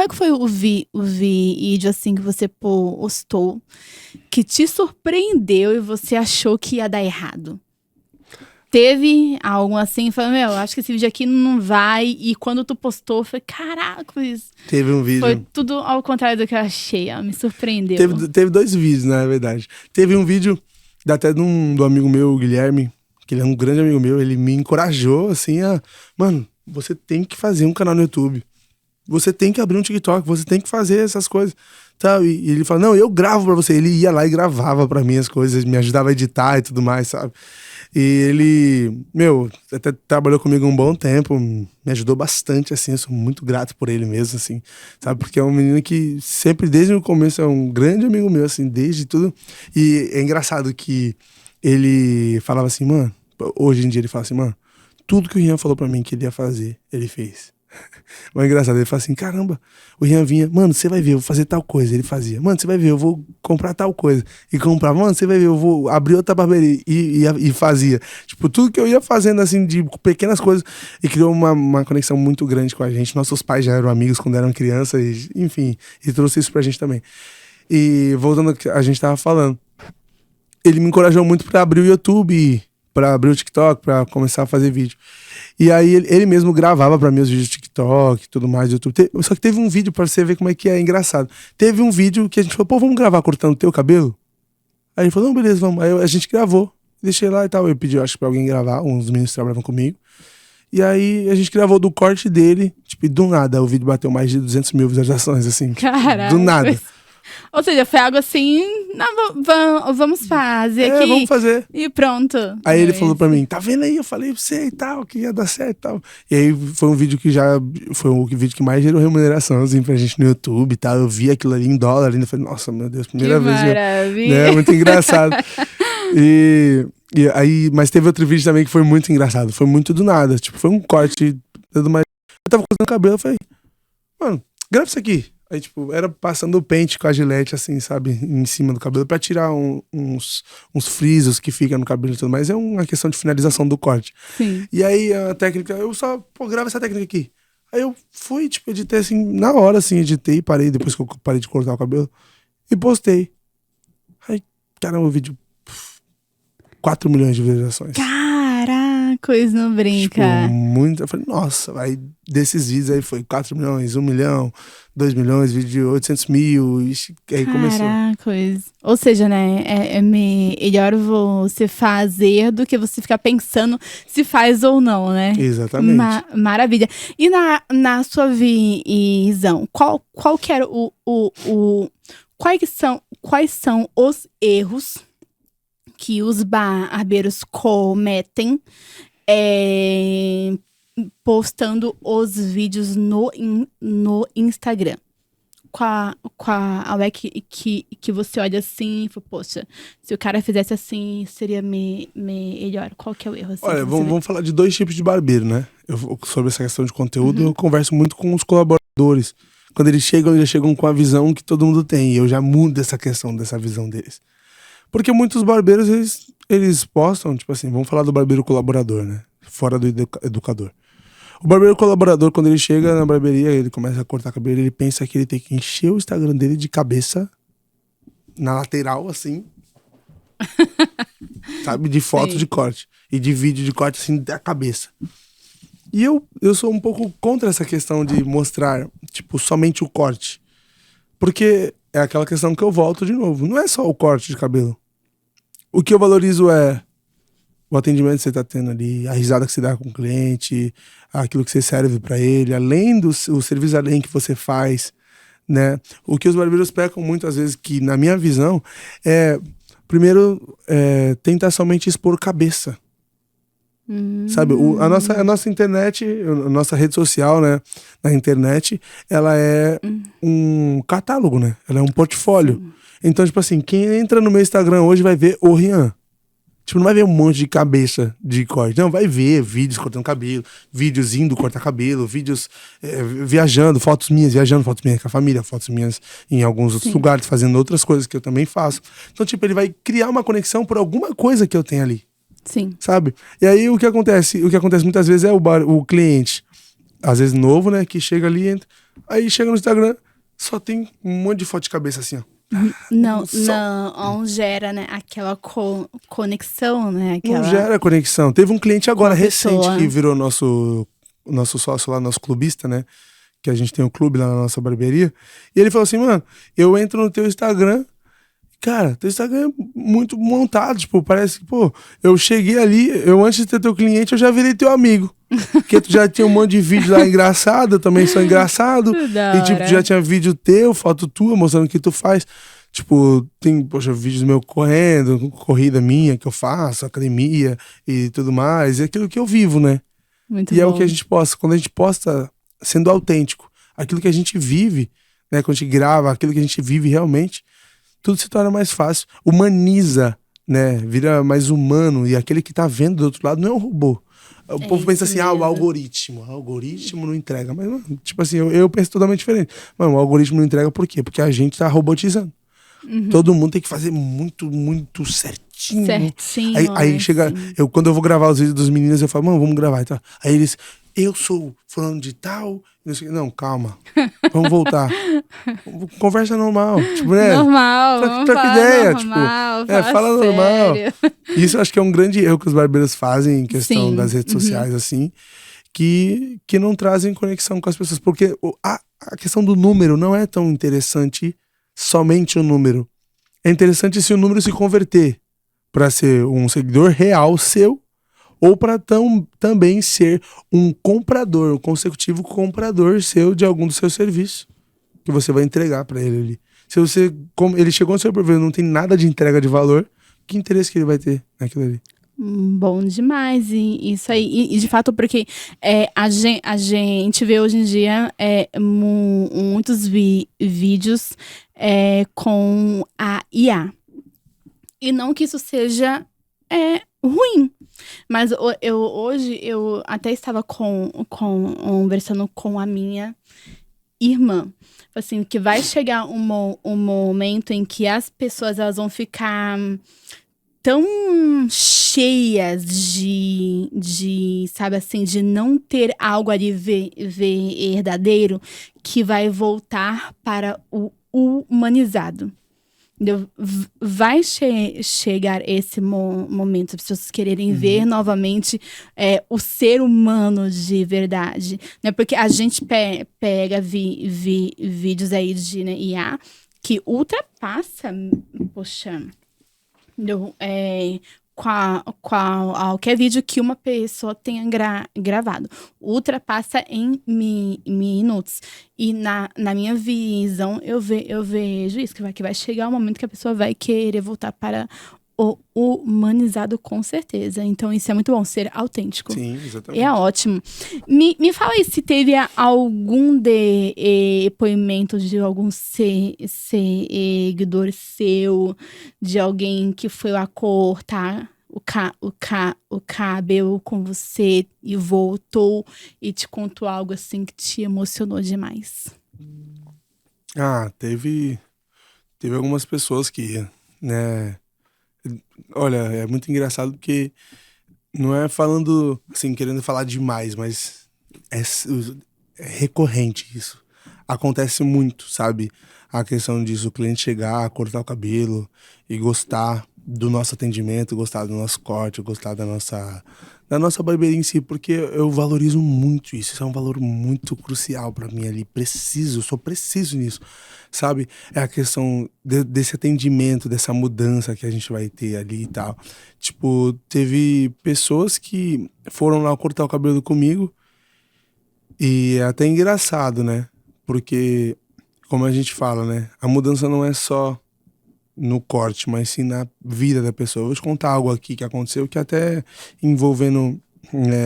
que foi o vídeo assim que você postou que te surpreendeu e você achou que ia dar errado? Teve algo assim, falou, meu, acho que esse vídeo aqui não vai. E quando tu postou, foi, caraca, isso Teve um vídeo. foi tudo ao contrário do que eu achei, ó, me surpreendeu. Teve 2 vídeos, na verdade. Teve um vídeo até do amigo meu, o Guilherme, que ele é um grande amigo meu, ele me encorajou assim a, mano, você tem que fazer um canal no YouTube. você tem que abrir um TikTok, você tem que fazer essas coisas. Sabe? E ele fala, não, eu gravo pra você. Ele ia lá e gravava pra mim as coisas, me ajudava a editar e tudo mais, sabe? E ele, até trabalhou comigo um bom tempo, me ajudou bastante, assim, eu sou muito grato por ele mesmo, assim, sabe? Porque é um menino que sempre, desde o começo, é um grande amigo meu, assim, desde tudo. E é engraçado que ele falava assim, mano, hoje em dia ele fala assim, mano, tudo que o Rian falou pra mim que ele ia fazer, ele fez. Mas é engraçado, ele fala assim, caramba, o Rian vinha, mano, você vai ver, eu vou fazer tal coisa. Ele fazia, mano, você vai ver, eu vou comprar tal coisa. E comprava, mano, você vai ver, eu vou abrir outra barbearia. E fazia. Tipo, tudo que eu ia fazendo, assim, de pequenas coisas. E criou uma conexão muito grande com a gente. Nossos pais já eram amigos quando eram crianças, e, enfim, e trouxe isso pra gente também. E voltando ao que a gente tava falando, ele me encorajou muito pra abrir o YouTube, pra abrir o TikTok, pra começar a fazer vídeo. E aí ele mesmo gravava pra mim os vídeos do TikTok e tudo mais do YouTube. Só que teve um vídeo, pra você ver como é que é engraçado. Teve um vídeo que a gente falou, pô, vamos gravar cortando o teu cabelo? Aí ele falou, não, beleza, vamos. Aí a gente gravou, deixei lá e tal. Eu pedi, acho que pra alguém gravar, uns meninos que trabalhavam comigo. E aí a gente gravou do corte dele, tipo, e do nada o vídeo bateu mais de 200 mil visualizações, assim. Caraca. Do nada. Ou seja, foi algo assim, não, vamos fazer aqui. Vamos fazer. E pronto. Aí ele falou pra mim, tá vendo aí? Eu falei pra você e tal, que ia dar certo e tal. E aí foi um vídeo que foi o vídeo que mais gerou remuneração, assim, pra gente no YouTube e tal. Eu vi aquilo ali em dólar ainda, falei, nossa, meu Deus, primeira vez. Maravilha. É muito engraçado. E aí, mas teve outro vídeo também que foi muito engraçado. Foi muito do nada, tipo, foi um corte, tudo mais. Eu tava cortando o cabelo, eu falei, mano, grava isso aqui. Aí, tipo, era passando o pente com a gilete, assim, sabe? Em cima do cabelo, pra tirar uns frisos que ficam no cabelo e tudo mais. É uma questão de finalização do corte. Sim. E aí, a técnica, eu só, grava essa técnica aqui. Aí eu fui, tipo, editei assim, na hora, assim, editei, parei, depois que eu parei de cortar o cabelo, e postei. Aí, caramba, o vídeo, 4 milhões de visualizações. Caraca, isso não brinca. Tipo, muito. Eu falei, nossa, aí desses vídeos aí foi 4 milhões, 1 milhão, 2 milhões, vídeo de 800 mil, e aí começou. Caraca, ou seja, né, é melhor você fazer do que você ficar pensando se faz ou não, né? Exatamente. Maravilha. E na sua visão, qual que era quais são os erros que os barbeiros cometem postando os vídeos no Instagram? Qual é que você olha assim e fala, poxa, se o cara fizesse assim, seria melhor. Qual que é o erro? Assim, olha, vamos falar de 2 tipos de barbeiro, né? Sobre essa questão de conteúdo, eu converso muito com os colaboradores. Quando eles já chegam com a visão que todo mundo tem. E eu já mudo essa questão dessa visão deles. Porque muitos barbeiros, eles postam, tipo assim, vamos falar do barbeiro colaborador, né? Fora do educador. O barbeiro colaborador, quando ele chega na barbearia, ele começa a cortar cabelo, ele pensa que ele tem que encher o Instagram dele de cabeça, na lateral, assim, sabe? De foto de corte. E de vídeo de corte, assim, da cabeça. E eu sou um pouco contra essa questão de mostrar, tipo, somente o corte. Porque é aquela questão que eu volto de novo. Não é só o corte de cabelo. O que eu valorizo é o atendimento que você tá tendo ali, a risada que você dá com o cliente, aquilo que você serve para ele, além do o serviço além que você faz, né? O que os barbeiros pecam muitas vezes, que na minha visão, primeiro, tentar somente expor cabeça. Sabe, a nossa internet, a nossa rede social, né, na internet, ela é um catálogo, né? Ela é um portfólio. Sim. Então, tipo assim, quem entra no meu Instagram hoje vai ver o Rian. Tipo, não vai ver um monte de cabeça de corte. Não, vai ver vídeos cortando cabelo, vídeos indo cortar cabelo, vídeos viajando, fotos minhas com a família, fotos minhas em alguns outros lugares, fazendo outras coisas que eu também faço. Então, tipo, ele vai criar uma conexão por alguma coisa que eu tenho ali. Sim. Sabe? E aí o que acontece? O que acontece muitas vezes é o cliente, às vezes novo, né, que chega ali, entra, aí chega no Instagram, só tem um monte de foto de cabeça assim, ó. Não gera, né, aquela conexão, né? Não gera conexão. Teve um cliente agora recente que virou nosso sócio lá, nosso clubista, né? Que a gente tem um clube lá na nossa barbearia. E ele falou assim, mano, eu entro no teu Instagram, cara, teu Instagram é muito montado, tipo, parece que, pô, eu cheguei ali, eu antes de ter teu cliente, eu já virei teu amigo. Porque tu já tinha um monte de vídeo lá engraçado, eu também sou engraçado. Da E, tipo, hora. tu já tinha vídeo teu, foto tua, mostrando o que tu faz. Tipo, tem, poxa, vídeos meus correndo, corrida minha que eu faço, academia e tudo mais. É aquilo que eu vivo, né? Muito E é o bom. que a gente posta. Quando a gente posta sendo autêntico, aquilo que a gente vive, né? Quando a gente grava, aquilo que a gente vive realmente, tudo se torna mais fácil. Humaniza, né? Vira mais humano. E aquele que tá vendo do outro lado não é um robô. O povo pensa isso assim, o mesmo. algoritmo não entrega. Mas, mano, tipo assim, eu penso totalmente diferente. Mano, o algoritmo não entrega por quê? Porque a gente tá robotizando. Todo mundo tem que fazer muito, muito certinho. Certinho, Aí chega, assim. quando eu vou gravar os vídeos dos meninos, eu falo, mano, vamos gravar. Então. Aí eles, eu sou fulano de tal. Não, sei, não, calma. Vamos voltar. Conversa normal. Tipo, né? Normal, vamos Troca falar ideia. normal, Tipo, fala normal. sério. Isso eu acho que é um grande erro que os barbeiros fazem em questão Sim, das redes sociais, assim, que não trazem conexão com as pessoas. Porque a questão do número não é tão interessante somente o número. É interessante se o número se converter para ser um seguidor real seu ou para também ser um comprador, um consecutivo comprador seu de algum dos seus serviços que você vai entregar para ele ali. Se você, como ele chegou no seu provedor, não tem nada de entrega de valor, que interesse que ele vai ter naquilo ali? Bom demais, e isso aí. E de fato, porque a gente vê hoje em dia muitos vídeos com a IA. E não que isso seja ruim. Mas hoje eu até estava conversando com a minha irmã. Assim, que vai chegar um momento em que as pessoas elas vão ficar tão cheias sabe assim, de não ter algo ali verdadeiro, que vai voltar para o humanizado. Entendeu? Vai chegar esse momento, as pessoas quererem ver novamente o ser humano de verdade, né? Porque a gente pega vídeos aí de IA que ultrapassa, poxa, entendeu? Qualquer vídeo que uma pessoa tenha gravado. Ultrapassa em minutos. E na minha visão, eu vejo isso, que vai chegar um momento que a pessoa vai querer voltar para o humanizado, com certeza. Então, isso é muito bom, ser autêntico. Sim, exatamente. É ótimo. Me fala aí se teve algum depoimento de algum seguidor seu, de alguém que foi lá cortar o cabelo com você e voltou e te contou algo assim que te emocionou demais. Teve algumas pessoas que, né, olha, é muito engraçado porque não é falando, assim, querendo falar demais, mas é recorrente isso. Acontece muito, sabe? A questão disso, o cliente chegar, cortar o cabelo e gostar do nosso atendimento, gostar do nosso corte, gostar da nossa barbearia em si, porque eu valorizo muito isso. Isso é um valor muito crucial pra mim ali. Eu sou preciso nisso, sabe? É a questão desse atendimento, dessa mudança que a gente vai ter ali e tal. Tipo, teve pessoas que foram lá cortar o cabelo comigo e é até engraçado, né? Porque, como a gente fala, né? A mudança não é só no corte, mas sim na vida da pessoa. Eu vou te contar algo aqui que aconteceu, que até envolvendo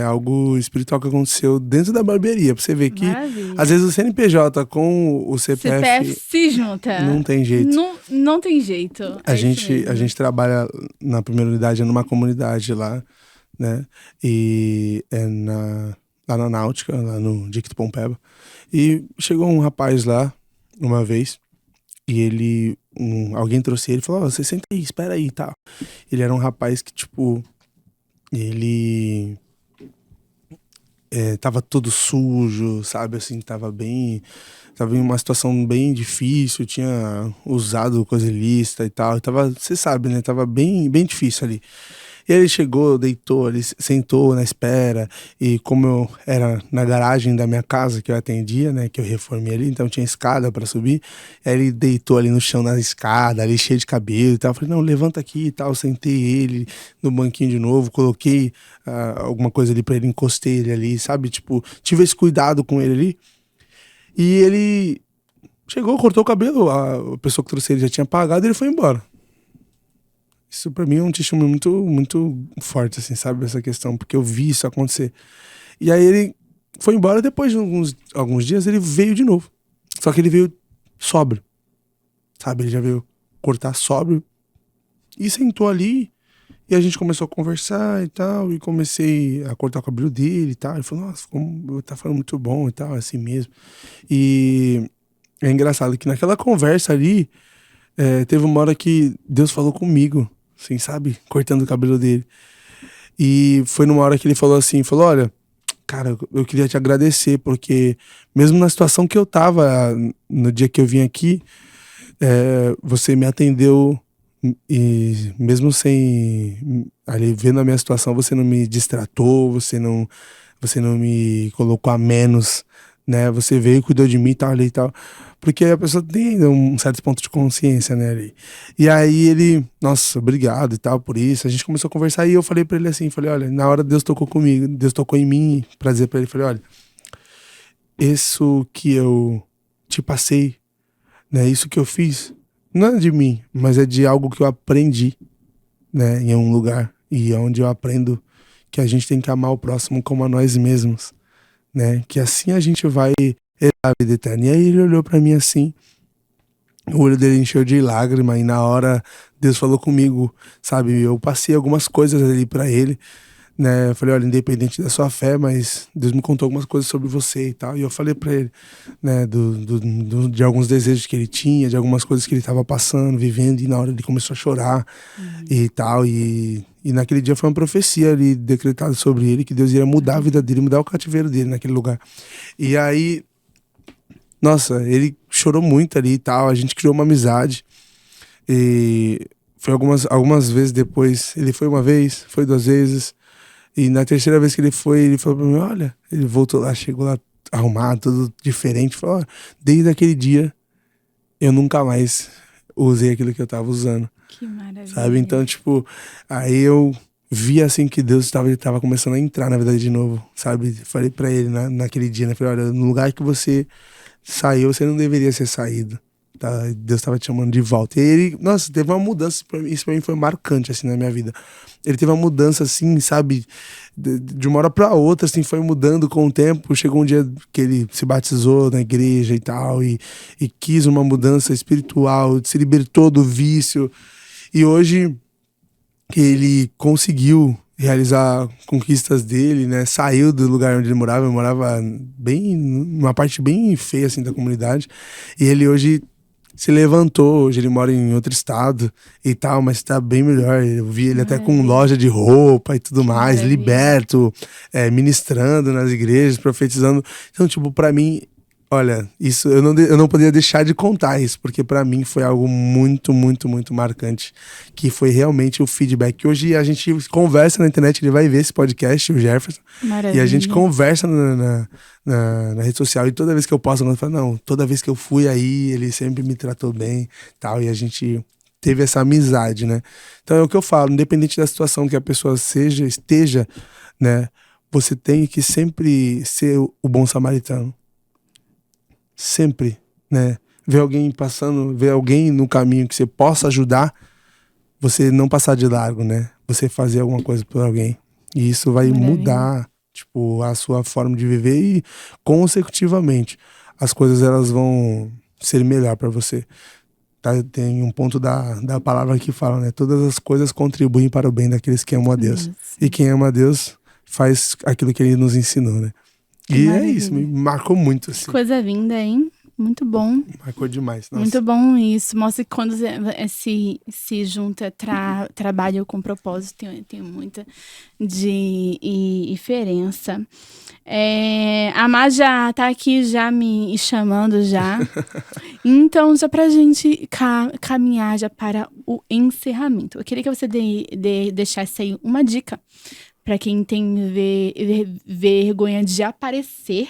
algo espiritual que aconteceu dentro da barbearia. Pra você ver que, Maravilha. às vezes, o CNPJ com o CPF se junta. não tem jeito. Não tem jeito. A gente trabalha na primeira unidade, numa comunidade lá, né? E lá na Náutica, lá no Dique Pompeba. E chegou um rapaz lá, uma vez, e alguém trouxe ele e falou, você senta aí, espera aí e tal. Ele era um rapaz que, tipo, ele tava todo sujo, sabe, assim, tava em uma situação bem difícil, tinha usado coisa ilícita e tal, você sabe, né, tava bem, bem difícil ali. E aí ele chegou, deitou, ele sentou na espera. E como eu era na garagem da minha casa que eu atendia, né? Que eu reformei ali, então tinha escada pra subir. Aí ele deitou ali no chão da escada, ali cheio de cabelo e tal. Eu falei, não, levanta aqui e tal. Sentei ele no banquinho de novo, coloquei alguma coisa ali pra ele, encostei ele ali, sabe? Tipo, tive esse cuidado com ele ali. E ele chegou, cortou o cabelo, a pessoa que trouxe ele já tinha pagado e ele foi embora. Isso pra mim é um testemunho muito, muito forte, assim, sabe? Essa questão, porque eu vi isso acontecer. E aí ele foi embora, depois de alguns dias ele veio de novo. Só que ele veio sóbrio, sabe? Ele já veio cortar sóbrio e sentou ali. E a gente começou a conversar e tal, e comecei a cortar o cabelo dele e tal. Ele falou, nossa, tá falando muito bom e tal, assim mesmo. E é engraçado que naquela conversa ali, teve uma hora que Deus falou comigo, assim, sabe? Cortando o cabelo dele. E foi numa hora que ele falou assim, falou, olha, cara, eu queria te agradecer, porque mesmo na situação que eu tava, no dia que eu vim aqui, você me atendeu e mesmo sem ali vendo a minha situação, você não me distratou, você não me colocou a menos, né? Você veio, cuidou de mim e tal, ali e tal. Porque a pessoa tem ainda um certo ponto de consciência, né, ali. E aí ele, nossa, obrigado e tal por isso. A gente começou a conversar e eu falei pra ele assim, falei, olha, na hora Deus tocou comigo, Deus tocou em mim pra dizer pra ele, falei, olha, isso que eu te passei, né, isso que eu fiz, não é de mim, mas é de algo que eu aprendi, né, em um lugar. E é onde eu aprendo que a gente tem que amar o próximo como a nós mesmos, né, que assim a gente vai herdar a vida eterna. E aí ele olhou pra mim assim, o olho dele encheu de lágrima e na hora Deus falou comigo, sabe, eu passei algumas coisas ali pra ele, né, eu falei, olha, independente da sua fé, mas Deus me contou algumas coisas sobre você e tal, e eu falei pra ele, né, de alguns desejos que ele tinha, de algumas coisas que ele tava passando, vivendo, e na hora ele começou a chorar e tal, e naquele dia foi uma profecia ali decretada sobre ele, que Deus iria mudar a vida dele, mudar o cativeiro dele naquele lugar. E aí, nossa, ele chorou muito ali e tal, a gente criou uma amizade, e foi algumas vezes depois, ele foi uma vez, foi 2 vezes, e na terceira vez que ele foi, ele falou pra mim, olha, ele voltou lá, chegou lá arrumado, tudo diferente, falou, ó, desde aquele dia eu nunca mais usei aquilo que eu tava usando. Que maravilha. Sabe? Então, tipo, aí eu vi assim que Deus tava começando a entrar na vida dele de novo, sabe? Falei pra ele naquele dia, né? Falei, olha, no lugar que você saiu, você não deveria ser saído. Tá? Deus tava te chamando de volta. E ele, nossa, teve uma mudança, isso pra mim foi marcante, assim, na minha vida. Ele teve uma mudança, assim, sabe, de uma hora pra outra, assim, foi mudando com o tempo. Chegou um dia que ele se batizou na igreja e tal, e quis uma mudança espiritual, se libertou do vício. E hoje que ele conseguiu realizar conquistas dele, né? Saiu do lugar onde ele morava bem, numa parte bem feia, assim, da comunidade. E ele hoje se levantou, hoje ele mora em outro estado e tal, mas tá bem melhor. Eu vi ele até com loja de roupa e tudo mais, liberto, ministrando nas igrejas, profetizando. Então, tipo, pra mim, olha, isso eu não poderia deixar de contar isso, porque pra mim foi algo muito, muito, muito marcante, que foi realmente o feedback. Que hoje a gente conversa na internet, ele vai ver esse podcast, o Jefferson, Maravilha. e a gente conversa na rede social, e toda vez que eu posto, eu falo, não, toda vez que eu fui aí, ele sempre me tratou bem, tal, e a gente teve essa amizade, né? Então é o que eu falo, independente da situação que a pessoa esteja, né, você tem que sempre ser o bom samaritano. Sempre, né? Ver alguém passando, ver alguém no caminho que você possa ajudar, você não passar de largo, né? Você fazer alguma coisa por alguém. E isso vai mudar, tipo, a sua forma de viver e, consecutivamente, as coisas elas vão ser melhor para você. Tá? Tem um ponto da palavra que fala, né? Todas as coisas contribuem para o bem daqueles que amam a Deus. E quem ama a Deus faz aquilo que ele nos ensinou, né? E é isso, me marcou muito. Assim. Coisa vinda, hein? Muito bom. Marcou demais. Nossa. Muito bom isso. Mostra que quando se junta trabalho com propósito, tem muita diferença. A Má já tá aqui já me chamando já. Então, já pra gente caminhar já para o encerramento. Eu queria que você deixasse aí uma dica para quem tem vergonha de aparecer,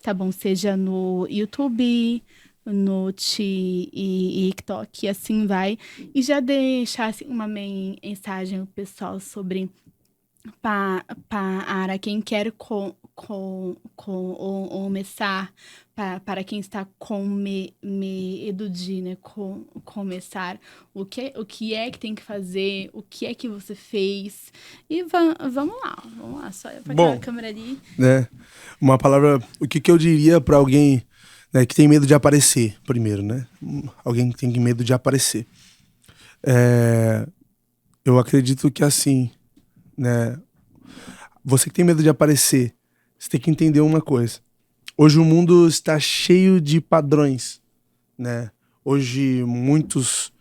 tá bom? Seja no YouTube, no TikTok, e assim vai. E já deixasse uma mensagem ao pessoal sobre para quem quer começar, para quem está com medo de, né, começar, o que é que tem que fazer, o que é que você fez. E vamos lá, só para aquela câmera ali. Uma palavra, o que eu diria para alguém, né, que tem medo de aparecer, primeiro, né? Alguém que tem medo de aparecer. Eu acredito que assim, né? Você que tem medo de aparecer, você tem que entender uma coisa. Hoje o mundo está cheio de padrões, né? Hoje muitos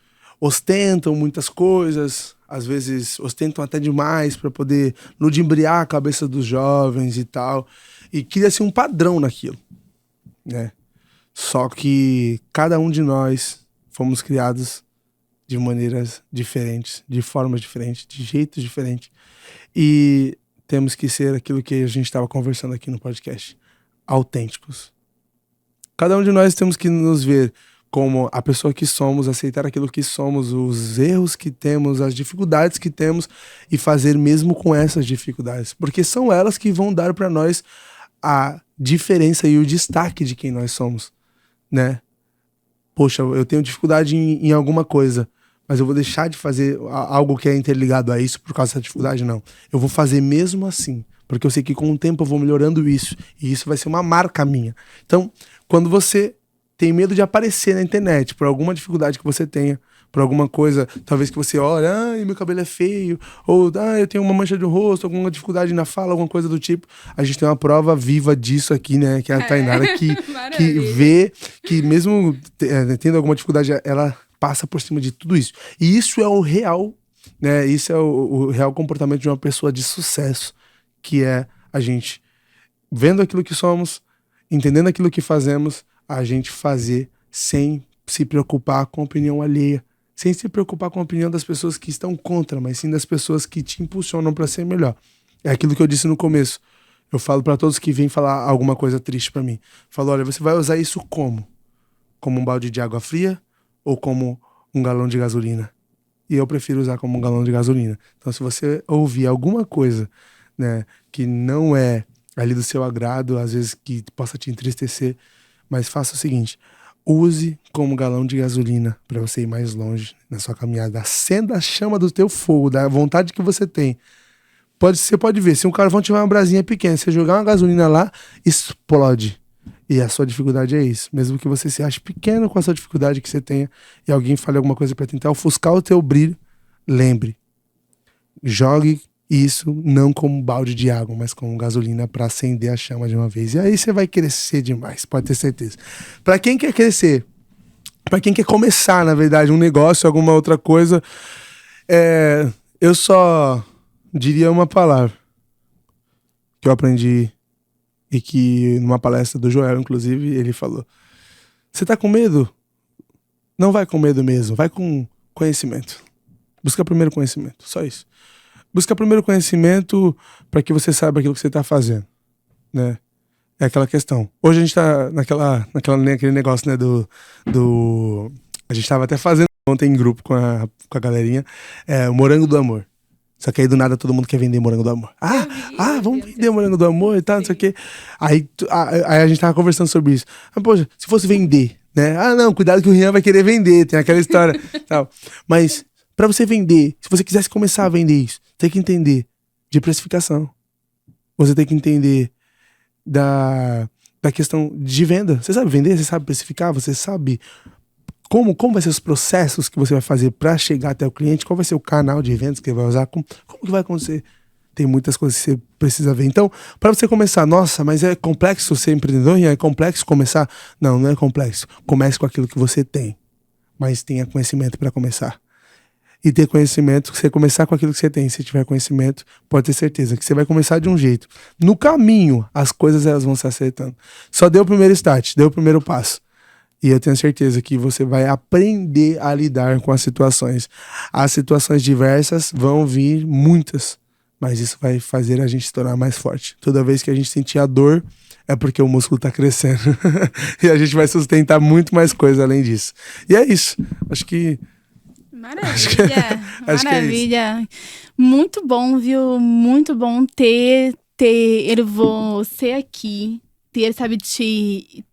ostentam muitas coisas, às vezes ostentam até demais para poder ludibriar a cabeça dos jovens e tal. E cria-se um padrão naquilo, né? Só que cada um de nós fomos criados de maneiras diferentes, de formas diferentes, de jeitos diferentes. E temos que ser aquilo que a gente estava conversando aqui no podcast, autênticos. Cada um de nós temos que nos ver como a pessoa que somos, aceitar aquilo que somos, os erros que temos, as dificuldades que temos e fazer mesmo com essas dificuldades, porque são elas que vão dar para nós a diferença e o destaque de quem nós somos, né? Poxa, eu tenho dificuldade em alguma coisa, mas eu vou deixar de fazer algo que é interligado a isso por causa dessa dificuldade? Não. Eu vou fazer mesmo assim, porque eu sei que com o tempo eu vou melhorando isso, e isso vai ser uma marca minha. Então, quando você tem medo de aparecer na internet por alguma dificuldade que você tenha, por alguma coisa, talvez que você olha, ai, meu cabelo é feio, ou eu tenho uma mancha de rosto, alguma dificuldade na fala, alguma coisa do tipo, a gente tem uma prova viva disso aqui, né, que é a Tainara, que vê que mesmo tendo alguma dificuldade, ela passa por cima de tudo isso. E isso é o real, né? Isso é o real comportamento de uma pessoa de sucesso, que é a gente vendo aquilo que somos, entendendo aquilo que fazemos, a gente fazer sem se preocupar com a opinião alheia, sem se preocupar com a opinião das pessoas que estão contra, mas sim das pessoas que te impulsionam para ser melhor. É aquilo que eu disse no começo. Eu falo para todos que vêm falar alguma coisa triste para mim. Falo, olha, você vai usar isso como? Como um balde de água fria ou como um galão de gasolina? E eu prefiro usar como um galão de gasolina. Então, se você ouvir alguma coisa, né, que não é ali do seu agrado, às vezes que possa te entristecer, mas faça o seguinte: use como galão de gasolina para você ir mais longe na sua caminhada. Acenda a chama do teu fogo, da vontade que você tem. Você pode ver, se um carvão tiver uma brasinha pequena, você jogar uma gasolina lá, explode. E a sua dificuldade é isso. Mesmo que você se ache pequeno com essa dificuldade que você tenha e alguém fale alguma coisa para tentar ofuscar o teu brilho, lembre, jogue isso não como um balde de água, mas como gasolina para acender a chama de uma vez. E aí você vai crescer demais, pode ter certeza. Para quem quer crescer, para quem quer começar, na verdade, um negócio, alguma outra coisa, eu só diria uma palavra que eu aprendi e que numa palestra do Joel, inclusive, ele falou: você tá com medo? Não vai com medo mesmo, vai com conhecimento. Busca primeiro conhecimento, só isso. Busca primeiro conhecimento para que você saiba aquilo que você está fazendo, né? É aquela questão. Hoje a gente tá naquele negócio, né, a gente tava até fazendo ontem em grupo com a galerinha, o Morango do Amor. Só que aí do nada todo mundo quer vender morango do amor. Vamos vender morango do amor e tal, não sei o quê. Aí a gente tava conversando sobre isso. Poxa, se fosse vender, né? Não, cuidado que o Rian vai querer vender, tem aquela história. Tal. Mas pra você vender, se você quisesse começar a vender isso, tem que entender de precificação. Você tem que entender da questão de venda. Você sabe vender, você sabe precificar, você sabe como vai ser os processos que você vai fazer para chegar até o cliente, qual vai ser o canal de vendas que ele vai usar, como que vai acontecer. tem muitas coisas que você precisa ver. Então, para você começar, nossa, mas é complexo ser empreendedor? É complexo começar? Não, não é complexo. Comece com aquilo que você tem, mas tenha conhecimento para começar. E ter conhecimento, você começar com aquilo que você tem. Se tiver conhecimento, pode ter certeza que você vai começar de um jeito. No caminho, as coisas elas vão se acertando. Só deu o primeiro start, deu o primeiro passo. E eu tenho certeza que você vai aprender a lidar com as situações. As situações diversas vão vir muitas, mas isso vai fazer a gente se tornar mais forte. Toda vez que a gente sentir a dor, é porque o músculo está crescendo. E a gente vai sustentar muito mais coisa além disso. E é isso. Acho que... Maravilha, acho maravilha. Muito bom, viu? Muito bom ter você aqui, ter, sabe, te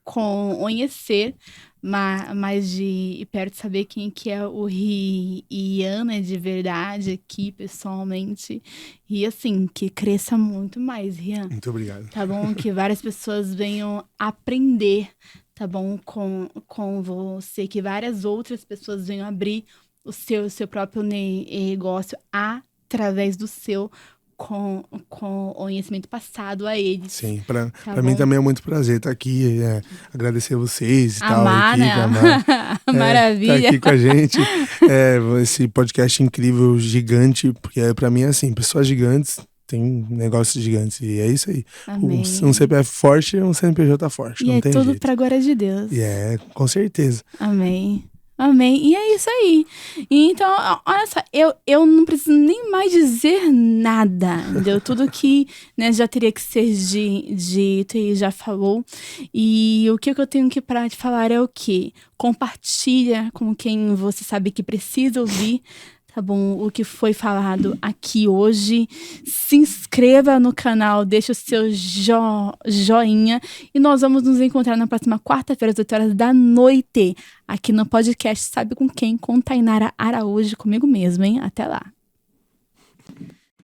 conhecer mais de perto, saber quem que é o Rian, né, de verdade, aqui, pessoalmente. E, assim, que cresça muito mais, Rian. Muito obrigado. Tá bom? Que várias pessoas venham aprender, tá bom? Com você, que várias outras pessoas venham abrir o seu próprio negócio através do seu com conhecimento passado a eles. Sim, pra Tá mim bom? também é muito prazer estar aqui, agradecer vocês e tal. Amar, Aqui, né? Amar, Maravilha. tá aqui com a gente. Esse podcast incrível, gigante, porque pra mim é assim, pessoas gigantes tem negócios gigantes. E é isso aí. Amém. Um CPF forte e um CNPJ forte. E não é tem tudo jeito. pra glória de Deus. E com certeza. Amém. Amém. E é isso aí. Então, olha só, eu não preciso nem mais dizer nada, entendeu? Tudo que, né, já teria que ser dito e já falou. E o que eu tenho que parar de falar é o quê? Compartilha com quem você sabe que precisa ouvir, tá bom? O que foi falado aqui hoje. Se inscreva no canal, deixa o seu joinha. E nós vamos nos encontrar na próxima quarta-feira, às 20h, aqui no podcast Sabe Com Quem? Com Tainara Araújo, comigo mesmo, hein? Até lá.